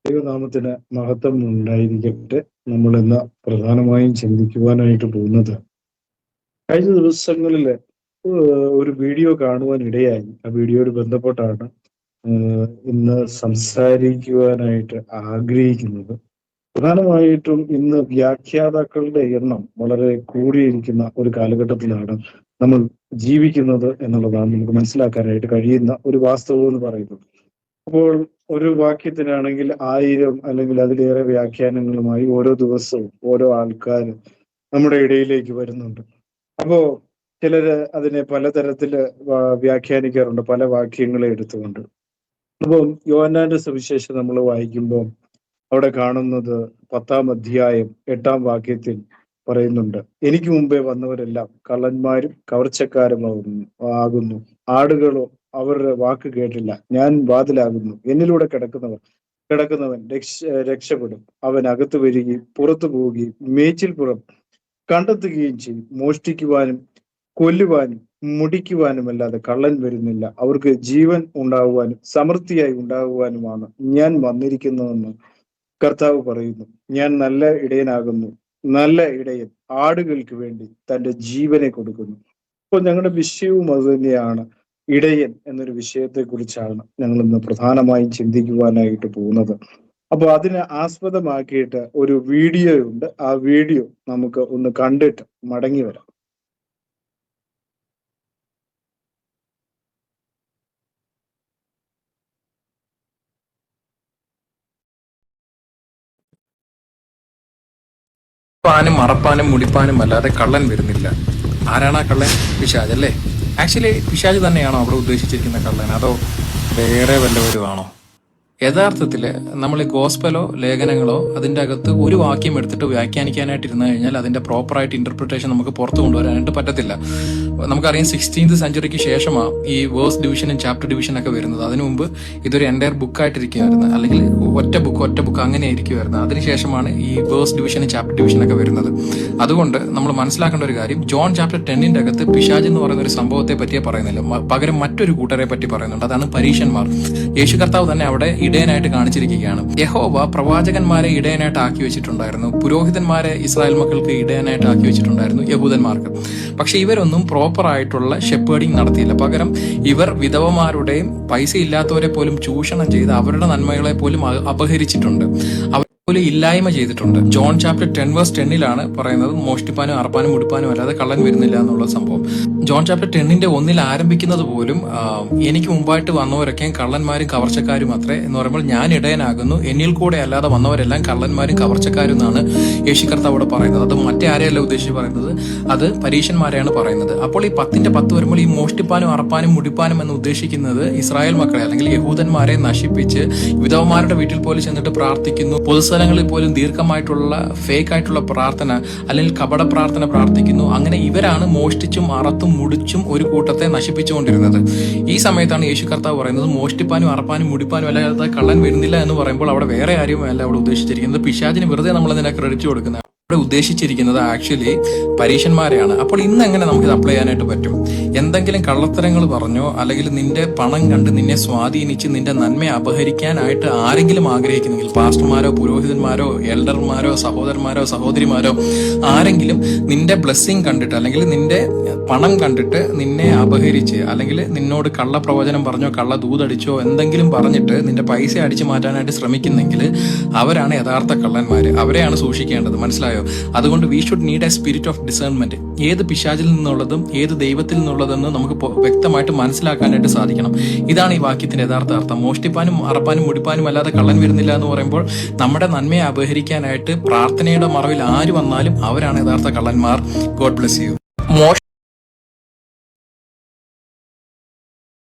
ദൈവനാമത്തിന് മഹത്വം ഉണ്ടായിരിക്കട്ടെ. നമ്മൾ ഇന്ന് പ്രധാനമായും ചിന്തിക്കുവാനായിട്ട് പോകുന്നത്, കഴിഞ്ഞ ദിവസങ്ങളിൽ ഒരു വീഡിയോ കാണുവാൻ ഇടയായി. ആ വീഡിയോയോട് ബന്ധപ്പെട്ടാണ് ഇന്ന് സംസാരിക്കുവാനായിട്ട് ആഗ്രഹിക്കുന്നത്. പ്രധാനമായിട്ടും ഇന്ന് വ്യാഖ്യാതാക്കളുടെ എണ്ണം വളരെ കൂടിയിരിക്കുന്ന ഒരു കാലഘട്ടത്തിലാണ് നമ്മൾ ജീവിക്കുന്നത് എന്നുള്ളതാണ് നമുക്ക് മനസ്സിലാക്കാനായിട്ട് കഴിയുന്ന ഒരു വാസ്തവം എന്ന് പറയുന്നത്. അപ്പോൾ ഒരു വാക്യത്തിനാണെങ്കിൽ 1000 അല്ലെങ്കിൽ അതിലേറെ വ്യാഖ്യാനങ്ങളുമായി ഓരോ ദിവസവും ഓരോ ആൾക്കാർ നമ്മുടെ ഇടയിലേക്ക് വരുന്നുണ്ട്. അപ്പോ ചിലര് അതിനെ പലതരത്തില് വ്യാഖ്യാനിക്കാറുണ്ട്, പല വാക്യങ്ങളെ എടുത്തുകൊണ്ട്. അപ്പോൾ യോഹന്നാന്റെ സുവിശേഷം നമ്മൾ വായിക്കുമ്പോൾ അവിടെ കാണുന്നത് 10-ാം അധ്യായം 8-ാം വാക്യത്തിൽ പറയുന്നുണ്ട്, എനിക്ക് മുമ്പേ വന്നവരെല്ലാം കള്ളന്മാരും കവർച്ചക്കാരും ആകുന്നു. ആടുകളോ അവരുടെ വാക്ക് കേട്ടില്ല. ഞാൻ വാതിലാകുന്നു. എന്നിലൂടെ കിടക്കുന്നവൻ രക്ഷപ്പെടും. അവൻ അകത്ത് വരികയും പുറത്തു പോവുകയും മേച്ചിൽപ്പുറം കണ്ടെത്തുകയും ചെയ്യും. മോഷ്ടിക്കുവാനും കൊല്ലുവാനും മുടിക്കുവാനും അല്ലാതെ കള്ളൻ വരുന്നില്ല. അവർക്ക് ജീവൻ ഉണ്ടാകുവാനും സമൃദ്ധിയായി ഉണ്ടാകുവാനുമാണ് ഞാൻ വന്നിരിക്കുന്നതെന്ന് കർത്താവ് പറയുന്നു. ഞാൻ നല്ല ഇടയനാകുന്നു. നല്ല ഇടയൻ ആടുകൾക്ക് വേണ്ടി തൻ്റെ ജീവനെ കൊടുക്കുന്നു. അപ്പോൾ ഞങ്ങളുടെ വിഷയവും അത് തന്നെയാണ്. ഇടയൻ എന്നൊരു വിഷയത്തെ കുറിച്ചാണ് ഞങ്ങൾ ഇന്ന് പ്രധാനമായും ചിന്തിക്കുവാനായിട്ട് പോകുന്നത്. അപ്പൊ അതിനെ ആസ്പദമാക്കിയിട്ട് ഒരു വീഡിയോ ഉണ്ട്. ആ വീഡിയോ നമുക്ക് ഒന്ന് കണ്ടിട്ട് മടങ്ങി വരാം. പാനും മറപ്പാനും മുടിപ്പാനും അല്ലാതെ കള്ളൻ വരുന്നില്ല. ആരാണ് ആ കള്ളൻ? പിശാച് അല്ലേ? ആക്ച്വലി പിശാച് തന്നെയാണോ അവിടെ ഉദ്ദേശിച്ചിരിക്കുന്ന കള്ളൻ, അതോ വേറെ വല്ലവരും ആണോ? യഥാർത്ഥത്തിൽ നമ്മൾ ഗോസ്പലോ ലേഖനങ്ങളോ അതിൻ്റെ അകത്ത് ഒരു വാക്യം എടുത്തിട്ട് വ്യാഖ്യാനിക്കാനായിട്ട് ഇരുന്നു കഴിഞ്ഞാൽ അതിൻ്റെ പ്രോപ്പറായിട്ട് ഇന്റർപ്രിട്ടേഷൻ നമുക്ക് പുറത്തു കൊണ്ടുവരാനായിട്ട് പറ്റത്തില്ല. നമുക്കറിയാം 16th സെഞ്ചുറിക്ക് ശേഷമാണ് ഈ വേഴ്സ് ഡിവിഷനും ചാപ്റ്റർ ഡിവിഷനൊക്കെ വരുന്നത്. അതിനു മുമ്പ് ഇതൊരു എൻ്റയർ ബുക്കായിട്ടിരിക്കുമായിരുന്നു, അല്ലെങ്കിൽ ഒറ്റ ബുക്ക് അങ്ങനെ ആയിരിക്കുമായിരുന്നു. അതിനുശേഷമാണ് ഈ വേഴ്സ് ഡിവിഷനും ചാപ്റ്റർ ഡിവിഷനൊക്കെ വരുന്നത്. അതുകൊണ്ട് നമ്മൾ മനസ്സിലാക്കേണ്ട ഒരു കാര്യം, ജോൺ ചാപ്റ്റർ 10ന്റെ അകത്ത് പിശാച് എന്ന് പറയുന്ന ഒരു സംഭവത്തെ പറ്റിയേ പറയുന്നില്ല, പകരം മറ്റൊരു കൂട്ടരെ പറ്റി പറയുന്നുണ്ട്. അതാണ് പരീശന്മാർ. യേശു കർത്താവ് തന്നെ അവിടെ ഇടയനായിട്ട് കാണിച്ചിരിക്കുകയാണ്. യഹോവ പ്രവാചകന്മാരെ ഇടയനായിട്ട് ആക്കി വെച്ചിട്ടുണ്ടായിരുന്നു, പുരോഹിതന്മാരെ ഇസ്രായേൽ മക്കൾക്ക് ഇടയനായിട്ട് ആക്കി വെച്ചിട്ടുണ്ടായിരുന്നു, യഹൂദന്മാർക്ക്. പക്ഷെ ഇവരൊന്നും പ്രോപ്പർ ആയിട്ടുള്ള ഷെപ്പേർഡിങ് നടത്തിയില്ല. പകരം ഇവർ വിധവമാരുടെയും പൈസ ഇല്ലാത്തവരെ പോലും ചൂഷണം ചെയ്ത് അവരുടെ നന്മകളെ പോലും അപഹരിച്ചിട്ടുണ്ട്, പോലും ഇല്ലായ്മ ചെയ്തിട്ടുണ്ട്. ജോൺ ചാപ്റ്റർ 10 വേഴ്സ് 10 പറയുന്നത് മോഷ്ടിപ്പാനും അറപ്പാനും മുടിപ്പാനും അല്ലാതെ കള്ളൻ വരുന്നില്ല എന്നുള്ള സംഭവം. ജോൺ ചാപ്റ്റർ 10ന്റെ 1 ആരംഭിക്കുന്നത് പോലും എനിക്ക് മുമ്പായിട്ട് വന്നവരൊക്കെ കള്ളന്മാരും കവർച്ചക്കാരും അത്രേ എന്ന് പറയുമ്പോൾ ഞാൻ ഇടയനാകുന്നു, എന്നിൽ കൂടെ അല്ലാതെ വന്നവരെല്ലാം കള്ളന്മാരും കവർച്ചക്കാരും എന്നാണ് യേശു കർത്താവ് അവിടെ പറയുന്നത്. അത് മറ്റേ ആരെയല്ല ഉദ്ദേശിച്ച് പറയുന്നത്, അത് പരീശന്മാരെയാണ് പറയുന്നത്. അപ്പോൾ ഈ 10ന്റെ 10 വരുമ്പോൾ ഈ മോഷ്ടിപ്പാനും അറപ്പാനും മുടിപ്പാനും എന്ന് ഉദ്ദേശിക്കുന്നത് ഇസ്രായേൽ മക്കളെ അല്ലെങ്കിൽ യഹൂദന്മാരെ നശിപ്പിച്ച് വിധവമാരുടെ വീട്ടിൽ പോലും ചെന്നിട്ട് പ്രാർത്ഥിക്കുന്നു, പൊതുസ്ഥലങ്ങളിൽ പോലും ദീർഘമായിട്ടുള്ള ഫേക്ക് ആയിട്ടുള്ള പ്രാർത്ഥന അല്ലെങ്കിൽ കപട പ്രാർത്ഥന പ്രാർത്ഥിക്കുന്നു. അങ്ങനെ ഇവരാണ് മോഷ്ടിച്ചും അറത്തും മുടിച്ചും ഒരു കൂട്ടത്തെ നശിപ്പിച്ചുകൊണ്ടിരുന്നത്. ഈ സമയത്താണ് യേശു കർത്താവ് പറയുന്നത് മോഷ്ടിപ്പാനും അറപ്പാനും മുടിപ്പാനും അല്ലാതെ കള്ളൻ വരുന്നില്ല എന്ന് പറയുമ്പോൾ അവിടെ വേറെ ആരുമല്ല അവിടെ ഉദ്ദേശിച്ചിരിക്കുന്നത്. പിശാചിന് വെറുതെ നമ്മൾ അതിനെ ക്രെഡിറ്റ് കൊടുക്കുന്നത്. ഇവിടെ ഉദ്ദേശിച്ചിരിക്കുന്നത് ആക്ച്വലി പരീശന്മാരെയാണ്. അപ്പോൾ ഇന്ന് എങ്ങനെ നമുക്കിത് അപ്ലൈ ചെയ്യാനായിട്ട് പറ്റും? എന്തെങ്കിലും കള്ളത്തരങ്ങൾ പറഞ്ഞോ അല്ലെങ്കിൽ നിന്റെ പണം കണ്ട് നിന്നെ സ്വാധീനിച്ച് നിന്റെ നന്മയെ അപഹരിക്കാനായിട്ട് ആരെങ്കിലും ആഗ്രഹിക്കുന്നെങ്കിൽ, പാസ്റ്റർമാരോ പുരോഹിതന്മാരോ എൽഡർമാരോ സഹോദരന്മാരോ സഹോദരിമാരോ ആരെങ്കിലും നിന്റെ ബ്ലെസ്സിങ് കണ്ടിട്ട് അല്ലെങ്കിൽ നിന്റെ പണം കണ്ടിട്ട് നിന്നെ അപഹരിച്ച് അല്ലെങ്കിൽ നിന്നോട് കള്ളപ്രവചനം പറഞ്ഞോ കള്ള ദൂതടിച്ചോ എന്തെങ്കിലും പറഞ്ഞിട്ട് നിന്റെ പൈസ അടിച്ചു മാറ്റാനായിട്ട് ശ്രമിക്കുന്നെങ്കിൽ അവരാണ് യഥാർത്ഥ കള്ളന്മാര്. അവരെയാണ് സൂക്ഷിക്കേണ്ടത്. മനസ്സിലായോ? അതുകൊണ്ട് we should need A spirit of discernment. ഏത് പിശാചിൽ നിന്നുള്ളതും ഏത് ദൈവത്തിൽ നിന്നുള്ളതെന്ന് നമുക്ക് വ്യക്തമായിട്ട് മനസ്സിലാക്കാനായിട്ട് സാധിക്കണം. ഇതാണ് ഈ വാക്യത്തിന്റെ യഥാർത്ഥ അർത്ഥം. മോഷ്ടിപ്പാനും അറപ്പാനും മുടിപ്പാനും അല്ലാതെ കള്ളൻ വരുന്നില്ല എന്ന് പറയുമ്പോൾ നമ്മുടെ നന്മയെ അപഹരിക്കാനായിട്ട് പ്രാർത്ഥനയുടെ മറവിൽ ആര് വന്നാലും അവരാണ് യഥാർത്ഥ കള്ളന്മാർ. God bless you.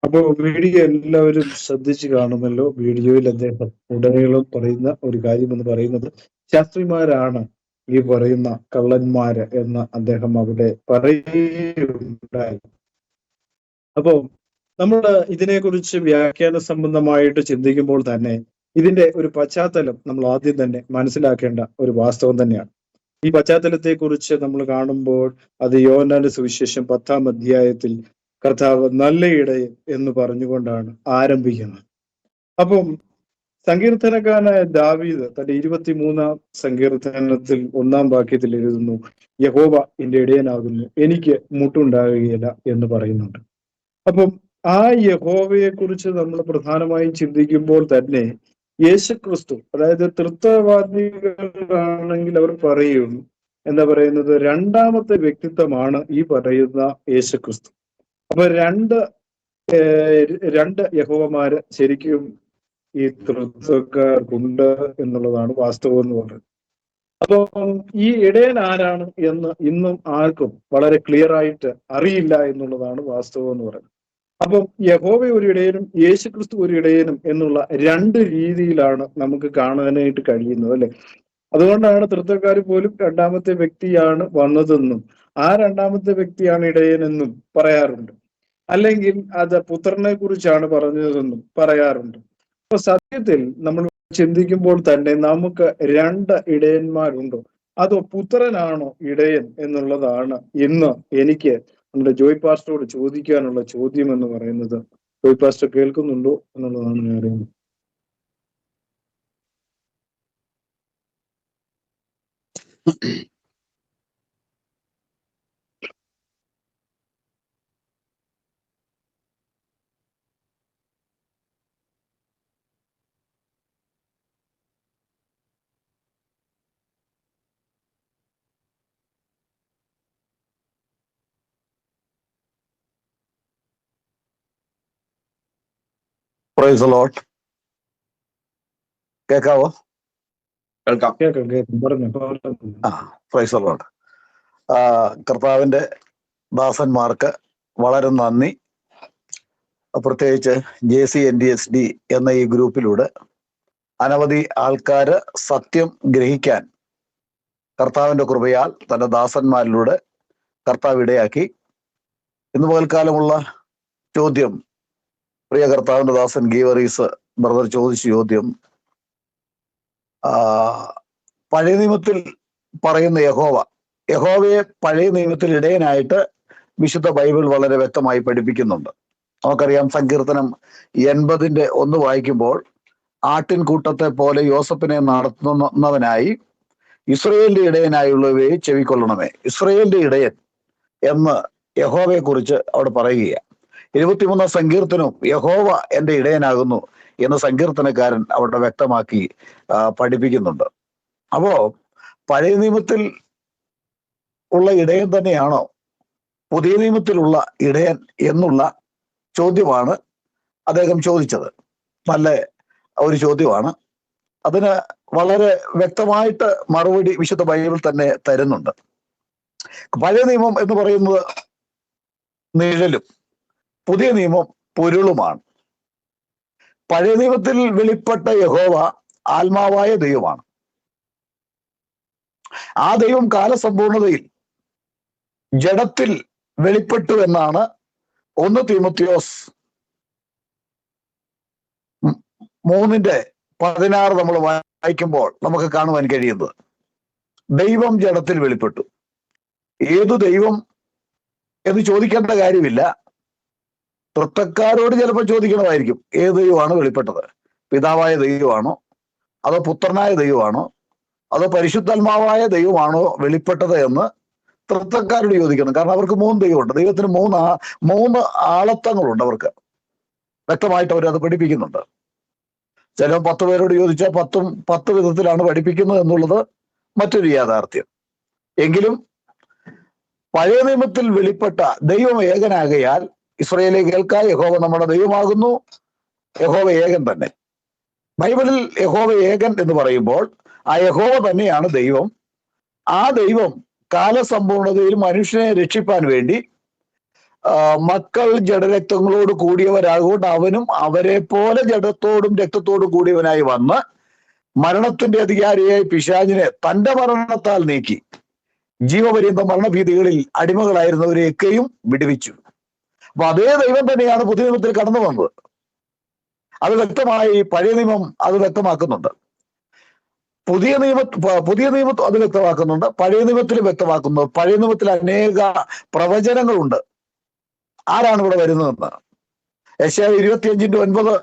അപ്പോൾ വീഡിയോ എല്ലാവരും ശ്രദ്ധിച്ചു കാണുമല്ലോ. വീഡിയോയിൽ അദ്ദേഹം ഉടനീളം പറയുന്ന ഒരു കാര്യം എന്ന് പറയുന്നത്, ശാസ്ത്രിമാരാണ് ഈ പറയുന്ന കള്ളന്മാര് എന്ന് അദ്ദേഹം അവിടെ പറയുകയുണ്ടായി. അപ്പോ നമ്മൾ ഇതിനെക്കുറിച്ച് വ്യാഖ്യാന സംബന്ധമായിട്ട് ചിന്തിക്കുമ്പോൾ തന്നെ ഇതിന്റെ ഒരു പശ്ചാത്തലം നമ്മൾ ആദ്യം തന്നെ മനസ്സിലാക്കേണ്ട ഒരു വാസ്തവം തന്നെയാണ്. ഈ പശ്ചാത്തലത്തെ കുറിച്ച് നമ്മൾ കാണുമ്പോൾ അത് യോഹന്നാന്റെ സുവിശേഷം 10-ാം അധ്യായത്തിൽ കർത്താവ് നല്ല ഇടയൻ എന്ന് പറഞ്ഞുകൊണ്ടാണ് ആരംഭിക്കുന്നത്. അപ്പം സങ്കീർത്തനക്കാരനായ ദാവീദ് തന്റെ 23-ാം സങ്കീർത്തനത്തിൽ 1-ാം വാക്യത്തിൽ എഴുതുന്നു, യഹോവ എന്റെ ഇടയനാകുന്നു, എനിക്ക് മുട്ടുണ്ടാകുകയില്ല എന്ന് പറയുന്നുണ്ട്. അപ്പം ആ യഹോവയെ കുറിച്ച് നമ്മൾ പ്രധാനമായും ചിന്തിക്കുമ്പോൾ തന്നെ യേശുക്രിസ്തു, അതായത് തൃത്വവാദികളാണെങ്കിൽ അവർ പറയും, എന്താ പറയുന്നത്, രണ്ടാമത്തെ വ്യക്തിത്വമാണ് ഈ പറയുന്ന യേശുക്രിസ്തു. അപ്പൊ രണ്ട് യഹോവമാര് ശരിക്കും ഈ തൃത്വക്കാർക്കുണ്ട് എന്നുള്ളതാണ് വാസ്തവം എന്ന് പറയുന്നത്. അപ്പം ഈ ഇടയൻ ആരാണ് എന്ന് ഇന്നും ആർക്കും വളരെ ക്ലിയർ ആയിട്ട് അറിയില്ല എന്നുള്ളതാണ് വാസ്തവം എന്ന് പറയുന്നത്. അപ്പം യഹോവ ഒരു ഇടയനും യേശുക്രിസ്തു ഒരു ഇടയനും എന്നുള്ള രണ്ട് രീതിയിലാണ് നമുക്ക് കാണാനായിട്ട് കഴിയുന്നത്, അല്ലെ? അതുകൊണ്ടാണ് തൃത്വക്കാർ പോലും രണ്ടാമത്തെ വ്യക്തിയാണ് വന്നതെന്നും ആ രണ്ടാമത്തെ വ്യക്തിയാണ് ഇടയനെന്നും പറയാറുണ്ട്. അല്ലെങ്കിൽ അത് പുത്രനെ കുറിച്ചാണ് പറഞ്ഞതെന്നും പറയാറുണ്ട്. അപ്പൊ സത്യത്തിൽ നമ്മൾ ചിന്തിക്കുമ്പോൾ തന്നെ നമുക്ക് രണ്ട് ഇടയന്മാരുണ്ടോ, അതോ പുത്രനാണോ ഇടയൻ എന്നുള്ളതാണ് ഇന്ന് എനിക്ക് നമ്മുടെ ജോയ് പാസ്റ്ററോട് ചോദിക്കാനുള്ള ചോദ്യം എന്ന് പറയുന്നത്. ജോയ് പാസ്റ്റർ കേൾക്കുന്നുണ്ടോ എന്നുള്ളതാണ് ഞാൻ അറിയുന്നത്. Praise the Lord. കേൾക്കാവോ? കേൾക്കാം പറഞ്ഞു. Praise the Lord. കർത്താവിന്റെ ദാസന്മാർക്ക് വളരെ നന്ദി. പ്രത്യേകിച്ച് JCNDSD എന്ന ഈ ഗ്രൂപ്പിലൂടെ അനവധി ആൾക്കാര് സത്യം ഗ്രഹിക്കാൻ കർത്താവിന്റെ കൃപയാൽ തന്റെ ദാസന്മാരിലൂടെ കർത്താവ് ഇടയാക്കി. ഇന്ന് പകൽക്കാലമുള്ള ചോദ്യം, പ്രിയ കർത്താവിന്റെ ദാസൻ ഗീവറീസ് ബ്രദർ ചോദിച്ച ചോദ്യം, പഴയ നിയമത്തിൽ പറയുന്ന യഹോവയെ പഴയ നിയമത്തിൽ ഇടയനായിട്ട് വിശുദ്ധ ബൈബിൾ വളരെ വ്യക്തമായി പഠിപ്പിക്കുന്നുണ്ട്. നമുക്കറിയാം, സങ്കീർത്തനം 80:1 വായിക്കുമ്പോൾ, ആട്ടിൻകൂട്ടത്തെ പോലെ യോസഫിനെ നടത്തുന്നവനായി ഇസ്രയേലിന്റെ ഇടയനായുള്ളവയെ ചെവിക്കൊള്ളണമേ. ഇസ്രയേലിന്റെ ഇടയൻ എന്ന് യഹോവയെ കുറിച്ച് അവിടെ പറയുകയാണ്. 23-ാം സങ്കീർത്തനവും യഹോവ എന്റെ ഇടയനാകുന്നു എന്ന് സങ്കീർത്തനക്കാരൻ അവിടെ വ്യക്തമാക്കി പഠിപ്പിക്കുന്നുണ്ട്. അപ്പോ പഴയ നിയമത്തിൽ ഉള്ള ഇടയൻ തന്നെയാണോ പുതിയ നിയമത്തിലുള്ള ഇടയൻ എന്നുള്ള ചോദ്യമാണ് അദ്ദേഹം ചോദിച്ചത്. നല്ല ഒരു ചോദ്യമാണ്. അതിന് വളരെ വ്യക്തമായിട്ട് മറുപടി വിശുദ്ധ ബൈബിൾ തന്നെ തരുന്നുണ്ട്. പഴയ നിയമം എന്ന് പറയുന്നത് നിഴലും പുതിയ നിയമം പൊരുളുമാണ്. പഴയ നിയമത്തിൽ വെളിപ്പെട്ട യഹോവ ആത്മാവായ ദൈവമാണ്. ആ ദൈവം കാലസമ്പൂർണതയിൽ ജഡത്തിൽ വെളിപ്പെട്ടു എന്നാണ് 1 തീമോത്തിയോസ് 3:16 നമ്മൾ വായിക്കുമ്പോൾ നമുക്ക് കാണുവാൻ കഴിയുന്നത്. ദൈവം ജഡത്തിൽ വെളിപ്പെട്ടു. ഏതു ദൈവം എന്ന് ചോദിക്കേണ്ട കാര്യമില്ല. തൃത്വക്കാരോട് ചിലപ്പോൾ ചോദിക്കണമായിരിക്കും, ഏത് ദൈവമാണ് വെളിപ്പെട്ടത്? പിതാവായ ദൈവമാണോ, അതോ പുത്രനായ ദൈവമാണോ, അതോ പരിശുദ്ധാത്മാവായ ദൈവമാണോ വെളിപ്പെട്ടത് എന്ന് തൃത്വക്കാരോട് ചോദിക്കണം. കാരണം അവർക്ക് 3 ദൈവമുണ്ട്. ദൈവത്തിന് 3 ആളത്വങ്ങളുണ്ട്. അവർക്ക് വ്യക്തമായിട്ട് അവരത് പഠിപ്പിക്കുന്നുണ്ട്. ചില 10 പേരോട് ചോദിച്ചാൽ 10 വിധത്തിലാണ് പഠിപ്പിക്കുന്നത് എന്നുള്ളത് മറ്റൊരു യാഥാർത്ഥ്യം. എങ്കിലും പഴയ നിയമത്തിൽ വെളിപ്പെട്ട ദൈവം ഏകനാകയാൽ ഇസ്രായേലെ കേൾക്കാൻ, യഹോവ നമ്മുടെ ദൈവമാകുന്നു, യഹോവ ഏകൻ തന്നെ. ബൈബിളിൽ യഹോവ ഏകൻ എന്ന് പറയുമ്പോൾ ആ യഹോവ തന്നെയാണ് ദൈവം. ആ ദൈവം കാലസമ്പൂർണതയിൽ മനുഷ്യനെ രക്ഷിപ്പാൻ വേണ്ടി മക്കൾ ജഡരക്തങ്ങളോട് കൂടിയവരാകൊണ്ട് അവനും അവരെ പോലെ ജഡത്തോടും രക്തത്തോടും കൂടിയവനായി വന്ന് മരണത്തിന്റെ അധികാരിയായ പിശാചിനെ തന്റെ മരണത്താൽ നീക്കി ജീവപര്യന്തം മരണഭീതികളിൽ അടിമകളായിരുന്നവരെയൊക്കെയും വിടുവിച്ചു. അപ്പൊ അതേ ദൈവം തന്നെയാണ് പുതിയ നിയമത്തിൽ കടന്നു വന്നത്. അത് വ്യക്തമായി പഴയ നിയമം അത് വ്യക്തമാക്കുന്നുണ്ട്. പുതിയ നിയമം അത് വ്യക്തമാക്കുന്നുണ്ട്. പഴയ നിയമത്തിൽ വ്യക്തമാക്കുന്നു. പഴയ നിയമത്തിൽ അനേക പ്രവചനങ്ങളുണ്ട്. ആരാണ് ഇവിടെ വരുന്നതെന്ന്? യെശയ്യാ 25:9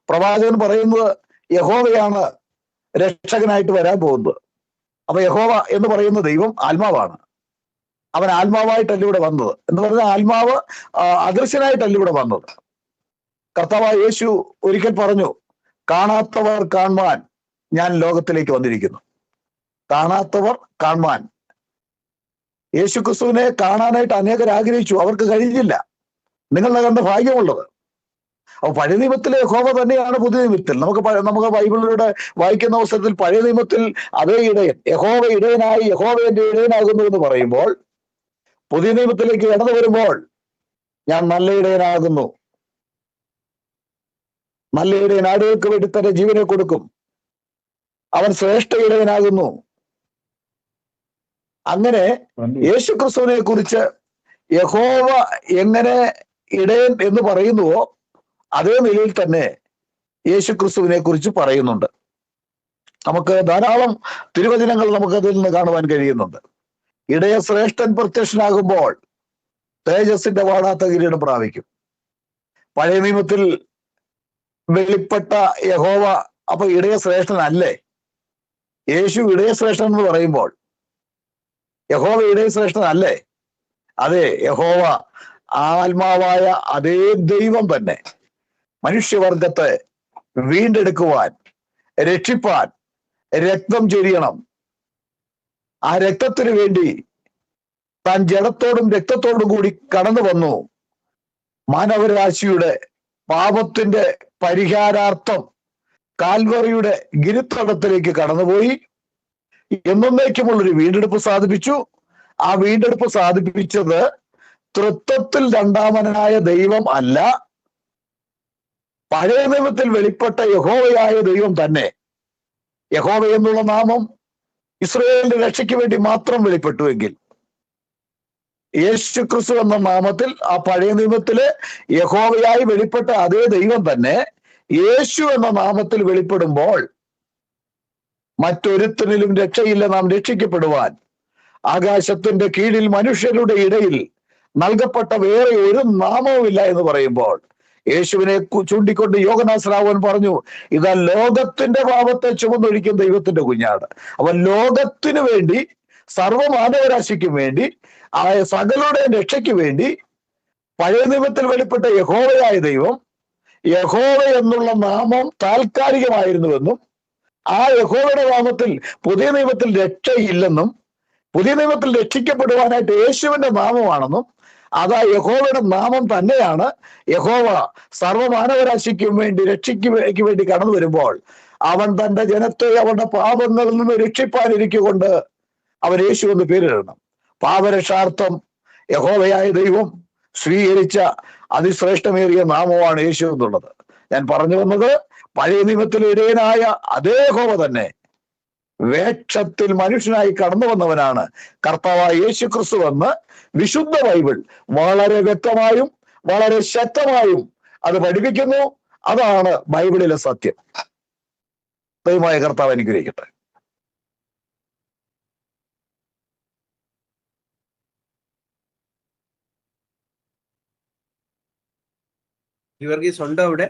പ്രവാചകൻ പറയുന്നത്, യഹോവയാണ് രക്ഷകനായിട്ട് വരാൻ പോകുന്നത്. അപ്പൊ യഹോവ എന്ന് പറയുന്ന ദൈവം ആത്മാവാണ്. അവൻ ആത്മാവായിട്ടല്ല ഇവിടെ വന്നത്. എന്ന് പറഞ്ഞാൽ ആത്മാവ് അദൃശ്യനായിട്ടല്ല ഇവിടെ വന്നത്. കർത്താവായ യേശു ഒരിക്കൽ പറഞ്ഞു, കാണാത്തവർ കാണുവാൻ ഞാൻ ലോകത്തിലേക്ക് വന്നിരിക്കുന്നു. കാണാത്തവർ കാണുവാൻ. യേശു ക്രിസ്തുവിനെ കാണാനായിട്ട് അനേകർ ആഗ്രഹിച്ചു, അവർക്ക് കഴിഞ്ഞില്ല. നിങ്ങളുടെ കണ്ട ഭാഗ്യമുള്ളത്. അപ്പൊ പഴയ നിയമത്തിലെ യഹോവ തന്നെയാണ് പുതിയ നിയമത്തിൽ. നമുക്ക് ബൈബിളിലൂടെ വായിക്കുന്ന അവസരത്തിൽ പഴയ നിയമത്തിൽ അതേ ഇടയൻ, യഹോവ ഇടയനായി യഹോവ എന്റെ ഇടയനാകുന്നു എന്ന് പറയുമ്പോൾ, പുതിയ നിയമത്തിലേക്ക് കടന്നു വരുമ്പോൾ ഞാൻ നല്ല ഇടയനാകുന്നു, നല്ല ഇടയൻ ആടുകൾക്ക് വേണ്ടി തന്റെ ജീവനെ കൊടുക്കും, അവൻ ശ്രേഷ്ഠ ഇടയനാകുന്നു. അങ്ങനെ യേശു ക്രിസ്തുവിനെ കുറിച്ച് യഹോവ എങ്ങനെ ഇടയൻ എന്ന് പറയുന്നുവോ അതേ നിലയിൽ തന്നെ യേശു ക്രിസ്തുവിനെ കുറിച്ച് പറയുന്നുണ്ട്. നമുക്ക് ധാരാളം തിരുവചനങ്ങൾ നമുക്ക് അതിൽ നിന്ന് കാണുവാൻ കഴിയുന്നുണ്ട്. ഇടയ ശ്രേഷ്ഠൻ പ്രത്യക്ഷനാകുമ്പോൾ തേജസ്സിന്റെ വാടാത്ത കിരീടം പ്രാപിക്കും. പഴയ നിയമത്തിൽ വെളിപ്പെട്ട യഹോവ അപ്പൊ ഇടയ ശ്രേഷ്ഠനല്ലേ? യേശു ഇടയ ശ്രേഷ്ഠൻ എന്ന് പറയുമ്പോൾ യഹോവ ഇടയ ശ്രേഷ്ഠനല്ലേ? അതെ, യഹോവ ആത്മാവായ അതേ ദൈവം തന്നെ മനുഷ്യവർഗത്തെ വീണ്ടെടുക്കുവാൻ, രക്ഷിപ്പാൻ രക്തം ചൊരിയണം. ആ രക്തത്തിന് വേണ്ടി താൻ ജഡത്തോടും രക്തത്തോടും കൂടി കടന്നു വന്നു. മാനവരാശിയുടെ പാപത്തിന്റെ പരിഹാരാർത്ഥം കാൽവറിയുടെ ഗിരിത്തടത്തിലേക്ക് കടന്നുപോയി എന്നേക്കുമുള്ളൊരു വീണ്ടെടുപ്പ് സാധിപ്പിച്ചു. ആ വീണ്ടെടുപ്പ് സാധിപ്പിച്ചത് തൃത്വത്തിൽ രണ്ടാമനായ ദൈവം അല്ല, പഴയ നിയമത്തിൽ വെളിപ്പെട്ട യഹോവയായ ദൈവം തന്നെ. യഹോവ എന്നുള്ള നാമം ഇസ്രായേലിന്റെ രക്ഷയ്ക്ക് വേണ്ടി മാത്രം വെളിപ്പെട്ടുവെങ്കിൽ, യേശു ക്രിസ്തു എന്ന നാമത്തിൽ ആ പഴയ നിയമത്തില് യഹോവയായി വെളിപ്പെട്ട അതേ ദൈവം തന്നെ യേശു എന്ന നാമത്തിൽ വെളിപ്പെടുമ്പോൾ മറ്റൊരുത്തനിലും രക്ഷയില്ല, നാം രക്ഷിക്കപ്പെടുവാൻ ആകാശത്തിന്റെ കീഴിൽ മനുഷ്യരുടെ ഇടയിൽ നൽകപ്പെട്ട വേറെ ഒരു നാമവുമില്ല എന്ന് പറയുമ്പോൾ, യേശുവിനെ ചൂണ്ടിക്കൊണ്ട് യോഹന്നാൻ പറഞ്ഞു, ഇതാ ലോകത്തിന്റെ പാപത്തെ ചുമന്നൊഴിക്കുന്ന ദൈവത്തിന്റെ കുഞ്ഞാട്. അവൻ ലോകത്തിനു വേണ്ടി, സർവ്വമാനവരാശിക്കും വേണ്ടി, ആ സകലരുടെ രക്ഷയ്ക്ക് വേണ്ടി പഴയ നിയമത്തിൽ വെളിപ്പെട്ട യഹോവയായ ദൈവം, യഹോവ എന്നുള്ള നാമം താൽക്കാലികമായിരുന്നുവെന്നും ആ യഹോവയുടെ നാമത്തിൽ പുതിയ നിയമത്തിൽ രക്ഷയില്ലെന്നും പുതിയ നിയമത്തിൽ രക്ഷിക്കപ്പെടുവാനായിട്ട് യേശുവിന്റെ നാമമാണെന്നും അതാ യഹോവയുടെ നാമം തന്നെയാണ് യഹോവ സർവ്വമാനവരാശിക്കും വേണ്ടി രക്ഷയ്ക്ക് വേണ്ടി കടന്നു വരുമ്പോൾ അവൻ തന്റെ ജനത്തെ അവരുടെ പാപങ്ങളിൽ നിന്ന് രക്ഷിപ്പാനിരിക്കൊണ്ട് അവൻ യേശു എന്ന് പേരിടണം. പാപരക്ഷാർത്ഥം യഹോവയായ ദൈവം സ്വീകരിച്ച അതിശ്രേഷ്ഠമേറിയ നാമമാണ് യേശു എന്നുള്ളത്. ഞാൻ പറഞ്ഞു വന്നത്, പഴയ നിയമത്തിലെ ഇടയനായ അതേ യഹോവ തന്നെ വേഷത്തിൽ മനുഷ്യനായി കടന്നു വന്നവനാണ് കർത്താവായ യേശു ക്രിസ്തു എന്ന് വിശുദ്ധ ബൈബിൾ വളരെ വ്യക്തമായും വളരെ ശക്തമായും അത് പഠിപ്പിക്കുന്നു. അതാണ് ബൈബിളിലെ സത്യം. ദൈവമായ കർത്താവ് അനുഗ്രഹിക്കട്ടെ. ഗീവർഗീസ് ഉണ്ടോ അവിടെ?